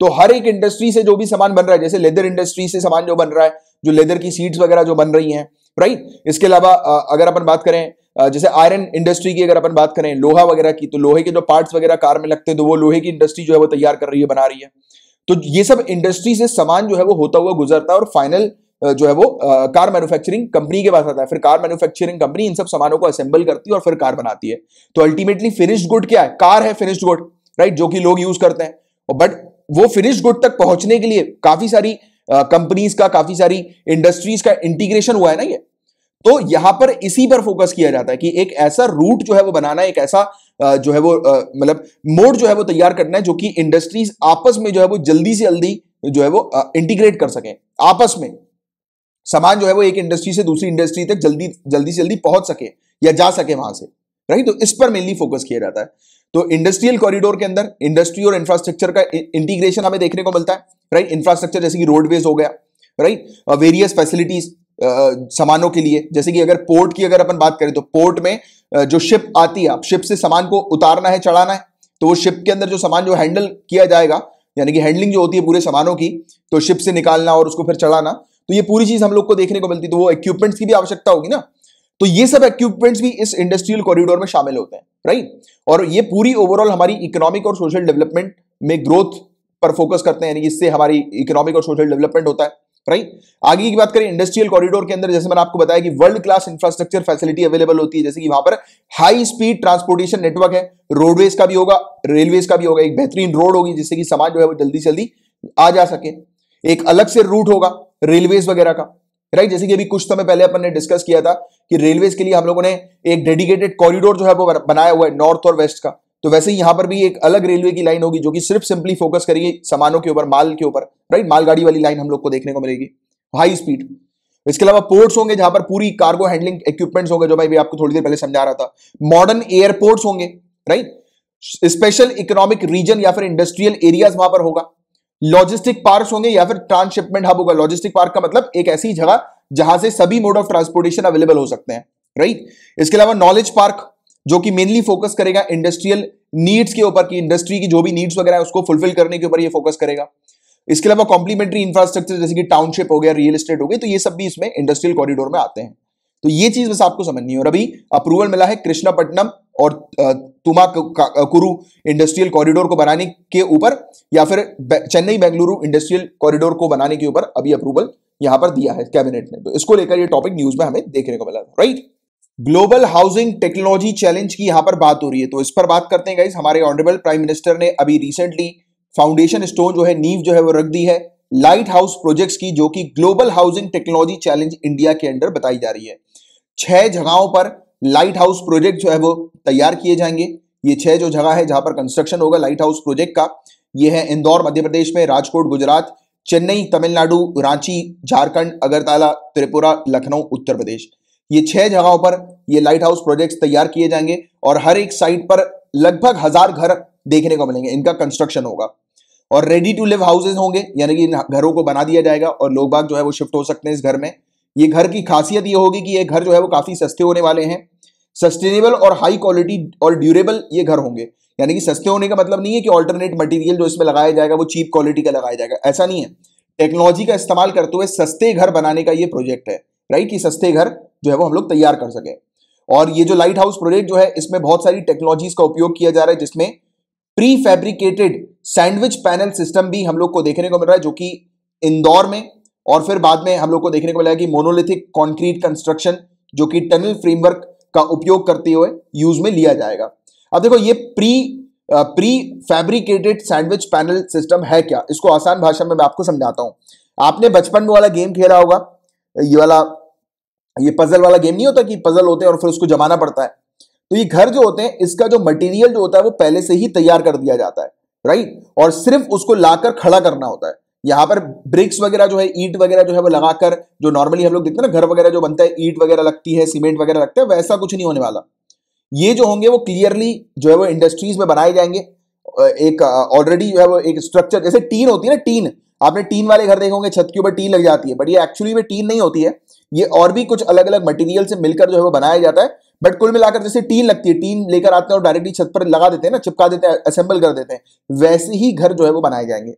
तो हर एक इंडस्ट्री से जो भी सामान बन रहा है, जैसे लेदर इंडस्ट्री से सामान जो बन रहा है, जो लेदर की सीट्स वगैरह जो बन रही हैं, राइट। इसके अलावा अगर अपन बात करें जैसे आयरन इंडस्ट्री की, अगर अपन बात करें लोहा वगैरह की, तो लोहे के जो पार्ट्स वगैरह कार में लगते हैं तो वो लोहे की इंडस्ट्री जो है वो तैयार कर रही है, बना रही है। तो ये सब इंडस्ट्री से सामान जो है वो होता हुआ गुजरता है और फाइनल जो है वो कार मैन्युफैक्चरिंग कंपनी के पास आता है। फिर कार मैन्युफैक्चरिंग कंपनी इन सब सामानों को असेंबल करती है और फिर कार बनाती है। तो अल्टीमेटली फिनिश्ड गुड क्या है, कार है फिनिश्ड गुड, राइट, जो कि लोग यूज करते हैं। बट वो फिनिश्ड गुड तक पहुंचने के लिए काफी सारी कंपनीज का, काफी सारी इंडस्ट्रीज का इंटीग्रेशन हुआ है ना ये। तो यहां पर इसी पर फोकस किया जाता है कि एक ऐसा रूट जो है वो बनाना है, एक ऐसा जो है वो मतलब मोड जो है वो तैयार करना है जो कि इंडस्ट्रीज आपस में जो है वो जल्दी से जल्दी जो है वो इंटीग्रेट कर सके, आपस में सामान जो है वो एक इंडस्ट्री से दूसरी इंडस्ट्री तक जल्दी से जल्दी पहुंच सके या जा सके वहां से, राइट। तो इस पर मेनली फोकस किया जाता है। तो इंडस्ट्रियल कॉरिडोर के अंदर इंडस्ट्री और इंफ्रास्ट्रक्चर का इंटीग्रेशन हमें देखने को मिलता है, राइट। इंफ्रास्ट्रक्चर जैसे कि रोडवेज हो गया, राइट, वेरियस फैसिलिटीज सामानों के लिए, जैसे कि अगर पोर्ट की अगर अपन बात करें तो पोर्ट में जो शिप आती है, आप शिप से सामान को उतारना है, चढ़ाना है, तो वो शिप के अंदर जो सामान जो हैंडल किया जाएगा, यानी कि हैंडलिंग जो होती है पूरे सामानों की, तो शिप से निकालना और उसको फिर चढ़ाना, तो ये पूरी चीज हम लोग को देखने को मिलती है। तो वो इक्विपमेंट्स की भी आवश्यकता होगी ना, तो ये सब इक्विपमेंट्स भी इस इंडस्ट्रियल कॉरिडोर में शामिल होते हैं, राइट। और ये पूरी ओवरऑल हमारी इकोनॉमिक और सोशल डेवलपमेंट में ग्रोथ पर फोकस करते हैं, यानी इससे हमारी इकोनॉमिक और सोशल डेवलपमेंट होता है, राइट। आगे की बात करें इंडस्ट्रियल कॉरिडोर के अंदर, जैसे मैंने आपको बताया कि world class infrastructure facility available होती है, जैसे कि वहां पर हाई स्पीड ट्रांसपोर्टेशन नेटवर्क है, रोडवेज का भी होगा, रेलवेज का भी होगा, एक बेहतरीन रोड होगी जिससे कि सामान जो है वो जल्दी से जल्दी आ जा सके, एक अलग से रूट होगा रेलवेज वगैरह का, राइट। जैसे कि अभी कुछ समय पहले अपन ने डिस्कस किया था कि रेलवेज के लिए हम लोगों ने एक डेडिकेटेड कॉरिडोर जो है वो बनाया हुआ है नॉर्थ और वेस्ट का, तो वैसे ही यहां पर भी एक अलग रेलवे की लाइन होगी जो कि सिर्फ सिंपली फोकस करेगी सामानों के ऊपर, माल के ऊपर, राइट। मालगाड़ी वाली लाइन हम लोग को देखने को मिलेगी, हाई स्पीड। इसके अलावा पोर्ट्स होंगे जहां पर पूरी कार्गो हैंडलिंग इक्विपमेंट्स होंगे, जो मैं भी आपको थोड़ी देर पहले समझा रहा था। मॉडर्न एयरपोर्ट्स होंगे, राइट। स्पेशल इकोनॉमिक रीजन या फिर इंडस्ट्रियल एरियाज वहां पर होगा। लॉजिस्टिक पार्क होंगे या फिर ट्रांसशिपमेंट हब होगा। लॉजिस्टिक पार्क का मतलब एक ऐसी जगह जहां से सभी मोड ऑफ ट्रांसपोर्टेशन अवेलेबल हो सकते हैं, राइट। इसके अलावा नॉलेज पार्क जो कि मेनली फोकस करेगा इंडस्ट्रियल नीड्स के ऊपर, की इंडस्ट्री की जो भी नीड्स वगैरह है उसको फुलफिल करने के ऊपर ये फोकस करेगा। इसके अलावा कॉम्प्लीमेंट्री इंफ्रास्ट्रक्चर जैसे कि टाउनशिप हो गया, रियल एस्टेट हो गई, तो ये सब भी इसमें इंडस्ट्रियल कॉरिडोर में आते हैं। तो ये चीज बस आपको समझनी है। और अभी अप्रूवल मिला है कृष्णापट्टनम और तुमाकुरु इंडस्ट्रियल कॉरिडोर को बनाने के ऊपर, या फिर चेन्नई बेंगलुरु इंडस्ट्रियल कॉरिडोर को बनाने के ऊपर अभी अप्रूवल यहां पर दिया है कैबिनेट ने। तो इसको लेकर ये टॉपिक न्यूज में हमें देखने को मिला, right. Global housing technology challenge की यहां पर बात हो रही है, तो इस पर बात करते हैं गाइस। हमारे ऑनरेबल प्राइम मिनिस्टर ने अभी रिसेंटली फाउंडेशन स्टोन जो है, नींव जो है वो रख दी है लाइट हाउस प्रोजेक्ट्स की, जो कि global housing technology challenge India के अंडर बताई जा रही है। 6 जगहों पर लाइट हाउस प्रोजेक्ट जो है वो तैयार किए जाएंगे। ये 6 जो जगह है जहां पर कंस्ट्रक्शन होगा लाइट हाउस प्रोजेक्ट का, ये है इंदौर मध्य प्रदेश में, राजकोट गुजरात, चेन्नई तमिलनाडु, रांची झारखंड, अगरतला त्रिपुरा, लखनऊ उत्तर प्रदेश। ये 6 जगहों पर ये लाइट हाउस प्रोजेक्ट्स तैयार किए जाएंगे और हर एक साइट पर लगभग 1000 घर देखने को मिलेंगे, इनका कंस्ट्रक्शन होगा। और रेडी टू लिव हाउसेज होंगे, यानी कि घरों को बना दिया जाएगा और लोग बाग जो है वो शिफ्ट हो सकते हैं इस घर में। ये घर की खासियत ये होगी कि ये घर जो है वो काफी सस्ते होने वाले हैं, सस्टेनेबल और हाई क्वालिटी और ड्यूरेबल ये घर होंगे। यानी कि सस्ते होने का मतलब नहीं है कि ऑल्टरनेट मटेरियल जो इसमें लगाया जाएगा वो चीप क्वालिटी का लगाया जाएगा, ऐसा नहीं है। टेक्नोलॉजी का इस्तेमाल करते हुए सस्ते घर बनाने का ये प्रोजेक्ट है, राइट, कि सस्ते घर जो है वो हम लोग तैयार कर सके। और ये जो लाइट हाउस प्रोजेक्ट जो है इसमें बहुत सारी टेक्नोलॉजीज का उपयोग किया जा रहा है, जिसमें pre fabricated sandwich panel system भी हम लोग को देखने को मिल रहा है, जो कि इंदौर में, और फिर बाद में हम लोग को देखने को मिला कि मोनोलिथिक कंक्रीट कंस्ट्रक्शन जो कि टनल फ्रेमवर्क का उपयोग करते हुए यूज में लिया जाएगा। अब देखो ये pre fabricated sandwich panel system है क्या, इसको आसान भाषा में मैं आपको समझाता हूं। आपने बचपन में वाला गेम खेला होगा, ये पजल वाला गेम नहीं होता कि पजल होते हैं और फिर उसको जमाना पड़ता है। तो ये घर जो होते हैं इसका जो मटेरियल जो होता है वो पहले से ही तैयार कर दिया जाता है, राइट, और सिर्फ उसको लाकर खड़ा करना होता है। यहां पर ब्रिक्स वगैरह जो है, ईंट वगैरह जो है वो लगाकर, जो नॉर्मली हम लोग देखते हैं ना घर वगैरह जो बनता है, ईंट वगैरह लगती है, सीमेंट वगैरह लगता है, वैसा कुछ नहीं होने वाला। ये जो होंगे वो क्लियरली जो है वो इंडस्ट्रीज में बनाए जाएंगे। एक ऑलरेडी जो है वो एक स्ट्रक्चर, जैसे टीन होती है ना, टीन, आपने टीन वाले घर देखे होंगे, छत के ऊपर टीन लग जाती है, बट ये एक्चुअली में टीन नहीं होती है, ये और भी कुछ अलग अलग मटेरियल से मिलकर जो है वो बनाया जाता है। बट कुल मिलाकर जैसे टीन लगती है, टीन लेकर आते हैं और डायरेक्टली छत पर लगा देते हैं ना, चिपका देते हैं, असेंबल कर देते हैं, वैसे ही घर जो है वो बनाए जाएंगे।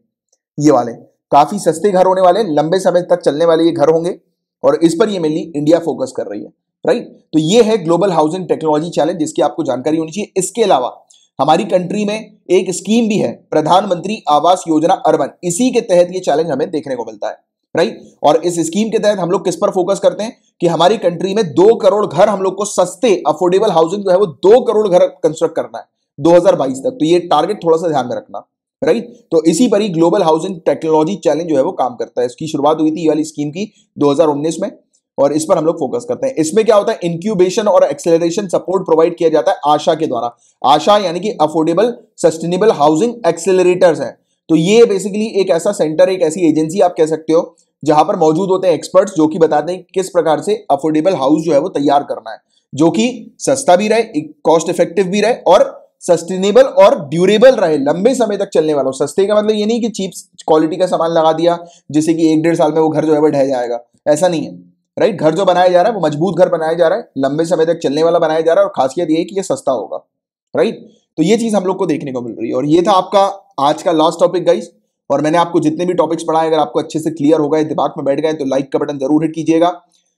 ये वाले काफी सस्ते घर होने वाले, लंबे समय तक चलने वाले ये घर होंगे, और इस पर ये मेनली इंडिया फोकस कर रही है, राइट। तो ये है ग्लोबल हाउसिंग टेक्नोलॉजी चैलेंज, जिसकी आपको जानकारी होनी चाहिए। इसके अलावा हमारी कंट्री में एक स्कीम भी है, प्रधानमंत्री आवास योजना अर्बन, इसी के तहत ये चैलेंज हमें देखने को मिलता है, राइट। और इस स्कीम के तहत हम लोग किस पर फोकस करते हैं कि हमारी कंट्री में 2 करोड़ घर हम लोग को सस्ते अफोर्डेबल हाउसिंग जो है वो 2 करोड़ घर कंस्ट्रक्ट करना है 2022 तक। तो ये टारगेट थोड़ा सा ध्यान में रखना, राइट। तो इसी पर ही ग्लोबल हाउसिंग टेक्नोलॉजी चैलेंज जो है वो काम करता है। इसकी शुरुआत हुई थी ये वाली स्कीम की 2019 में, और इस पर हम लोग फोकस करते हैं। इसमें क्या होता है, इंक्यूबेशन और एक्सेलरेशन सपोर्ट प्रोवाइड किया जाता है आशा के द्वारा। आशा यानी कि अफोर्डेबल सस्टेनेबल हाउसिंग एक्सेलरेटर्स हैं। तो ये बेसिकली एक ऐसा सेंटर, एक ऐसी एजेंसी आप कह सकते हो, जहां पर मौजूद होते हैं एक्सपर्ट्स जो कि बताते हैं किस प्रकार से अफोर्डेबल हाउस जो है वो तैयार करना है, जो कि सस्ता भी रहे, कॉस्ट इफेक्टिव भी रहे और सस्टेनेबल और ड्यूरेबल रहे, लंबे समय तक चलने वाला हो। सस्ते का मतलब ये नहीं कि चीप क्वालिटी का सामान लगा दिया जिससे कि 1-1.5 साल में वो घर जो है वो ढह जाएगा, ऐसा नहीं है, राइट। घर जो बनाया जा रहा है वो मजबूत घर बनाया जा रहा है, लंबे समय तक चलने वाला बनाया जा रहा है, और खासियत ये है कि ये सस्ता होगा, राइट। तो ये चीज हम लोग को देखने को मिल रही है। और ये था आपका आज का लास्ट टॉपिक गाइस। और मैंने आपको जितने भी टॉपिक्स पढ़ाए, अगर आपको अच्छे से क्लियर हो गए, दिमाग में बैठ गए, तो लाइक का बटन जरूर हिट कीजिएगा,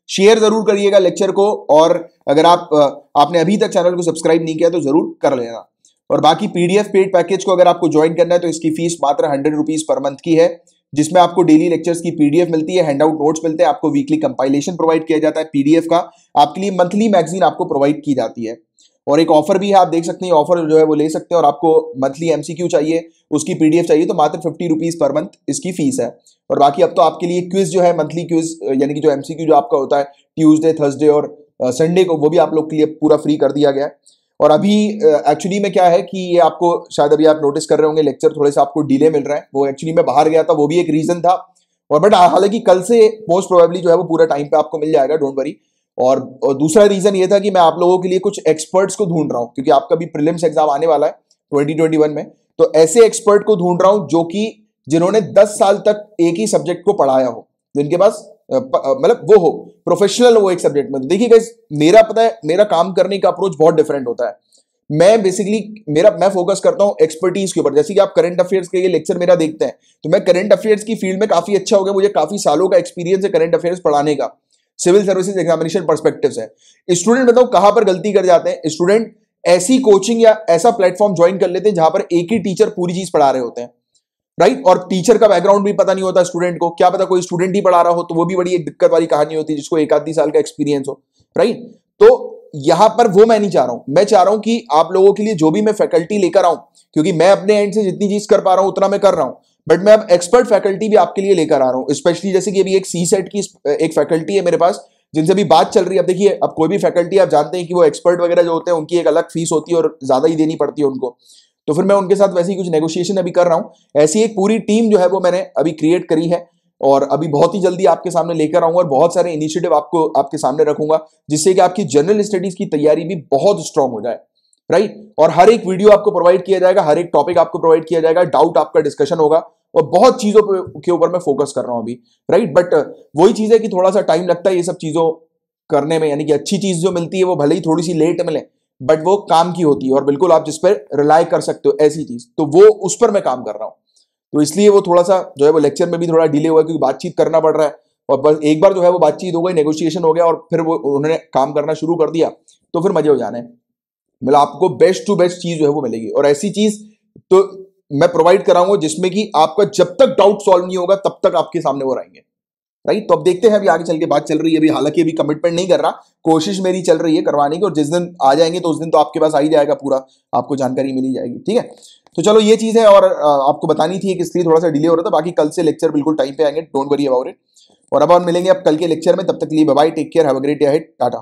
शेयर जरूर करिएगा लेक्चर को, और अगर आपने अभी तक चैनल को सब्सक्राइब नहीं किया तो जरूर कर लेना। और बाकी पीडीएफ पेड पैकेज को अगर आपको ज्वाइन करना है तो इसकी फीस मात्र 100 रुपीज पर मंथ की है, जिसमें आपको डेली लेक्चर्स की पीडीएफ मिलती है, हैंडआउट नोट्स मिलते हैं, आपको वीकली कंपाइलेशन प्रोवाइड किया जाता है पीडीएफ का, आपके लिए मंथली मैगजीन आपको प्रोवाइड की जाती है। और एक ऑफर भी है, आप देख सकते हैं, ऑफर जो है वो ले सकते हैं। और आपको मंथली एमसीक्यू चाहिए, उसकी पीडीएफ चाहिए, तो मात्र 50 रुपीज पर मंथ इसकी फीस है। और बाकी अब तो आपके लिए क्विज जो है, मंथली क्विज यानी कि जो एमसीक्यू जो आपका होता है ट्यूसडे, थर्सडे और संडे को, वो भी आप लोग के लिए पूरा फ्री कर दिया गया है। और अभी एक्चुअली में क्या है कि ये आपको शायद अभी आप नोटिस कर रहे होंगे, लेक्चर थोड़े से आपको डिले मिल रहा है। वो एक्चुअली मैं बाहर गया था, वो भी एक रीजन था। और बट हालांकि कल से मोस्ट प्रोबेबली जो है वो पूरा टाइम पे आपको मिल जाएगा, डोंट वरी। और दूसरा रीजन ये था कि मैं आप लोगों के लिए कुछ एक्सपर्ट्स को ढूंढ रहा हूं, क्योंकि आपका भी प्रीलिम्स एग्जाम आने वाला है 2021 में। तो ऐसे एक्सपर्ट को ढूंढ रहा हूं जो कि जिन्होंने 10 साल तक एक ही सब्जेक्ट को पढ़ाया हो, जिनके पास मतलब वो हो प्रोफेशनल वो एक सब्जेक्ट में। तो देखिए गाइस, मेरा पता है मेरा काम करने का अप्रोच बहुत डिफरेंट होता है। मैं बेसिकली मैं फोकस करता हूं एक्सपर्टीज के ऊपर। जैसे कि आप करंट अफेयर्स के ये लेक्चर मेरा देखते हैं, तो मैं करंट अफेयर्स की फील्ड में काफी अच्छा हो गया, मुझे काफी सालों का एक्सपीरियंस है करंट अफेयर्स पढ़ाने का, सिविल सर्विसेज एग्जामिनेशन पर्सपेक्टिव से। स्टूडेंट बताओ कहां पर गलती कर जाते हैं, स्टूडेंट ऐसी कोचिंग या ऐसा प्लेटफॉर्म ज्वाइन कर लेते हैं जहां पर एक ही टीचर पूरी चीज पढ़ा रहे होते हैं, राइट। और टीचर का बैकग्राउंड भी पता नहीं होता स्टूडेंट को, क्या पता कोई स्टूडेंट ही पढ़ा रहा हो, तो वो भी बड़ी एक दिक्कत वाली कहानी होती है, जिसको 1-2 साल का एक्सपीरियंस हो, राइट। तो यहां पर वो मैं नहीं चाह रहा हूं। मैं चाह रहा हूं कि आप लोगों के लिए जो भी मैं फैकल्टी लेकर आऊं, क्योंकि मैं अपने एंड से जितनी चीज कर पा रहा हूं उतना मैं कर रहा हूं, बट मैं अब एक्सपर्ट फैकल्टी भी आपके लिए लेकर आ रहा हूं। स्पेशली जैसे कि अभी एक सी सेट की एक फैकल्टी है मेरे पास, जिनसे भी बात चल रही है। अब देखिए, अब कोई भी फैकल्टी आप जानते हैं कि वो एक्सपर्ट वगैरह जो होते हैं उनकी एक अलग फीस होती है और ज्यादा ही देनी पड़ती है उनको। तो फिर मैं उनके साथ वैसे ही कुछ नेगोशिएशन अभी कर रहा हूं। ऐसी एक पूरी टीम जो है वो मैंने अभी क्रिएट करी है, और अभी बहुत ही जल्दी आपके सामने लेकर आऊंगा, और बहुत सारे इनिशिएटिव आपको आपके सामने रखूंगा, जिससे कि आपकी जनरल स्टडीज की तैयारी भी बहुत स्ट्रांग हो जाए, राइट। और हर एक वीडियो आपको प्रोवाइड किया जाएगा, हर एक टॉपिक आपको प्रोवाइड किया जाएगा, डाउट आपका डिस्कशन होगा, और बहुत चीजों के ऊपर मैं फोकस कर रहा हूं अभी, राइट। बट वही चीज है कि थोड़ा सा टाइम लगता है ये सब चीजों करने में, यानी कि अच्छी चीज जो मिलती है वो भले ही थोड़ी सी लेट मिले, बट वो काम की होती है, और बिल्कुल आप जिस पर रिलाय कर सकते हो ऐसी चीज, तो वो उस पर मैं काम कर रहा हूं। तो इसलिए वो थोड़ा सा जो है वो लेक्चर में भी थोड़ा डिले हुआ, क्योंकि बातचीत करना पड़ रहा है। और बस एक बार जो है वो बातचीत हो गई, नेगोशिएशन हो गया, और फिर वो उन्होंने काम करना शुरू कर दिया, तो फिर मजे हो जाने। मतलब आपको बेस्ट टू बेस्ट चीज जो है वो मिलेगी, और ऐसी चीज तो मैं प्रोवाइड कराऊंगा जिसमें कि आपका जब तक डाउट सॉल्व नहीं होगा तब तक आपके सामने वो रहेंगे, राइट। तो अब देखते हैं, अभी आगे चल के बात चल रही है। अभी हालांकि अभी कमिटमेंट नहीं कर रहा, कोशिश मेरी चल रही है करवाने की, और जिस दिन आ जाएंगे तो उस दिन तो आपके पास आ ही जाएगा, पूरा आपको जानकारी मिली जाएगी, ठीक है। तो चलो ये चीज है, और आपको बतानी थी कि इसलिए थोड़ा सा डिले हो रहा था। बाकी कल से लेक्चर बिल्कुल टाइम पे आएंगे, डोंट वरी अबाउट इट। और अब मिलेंगे अब कल के लेक्चर में, तब तक के लिए bye bye, take care, have a great day ahead, Tata.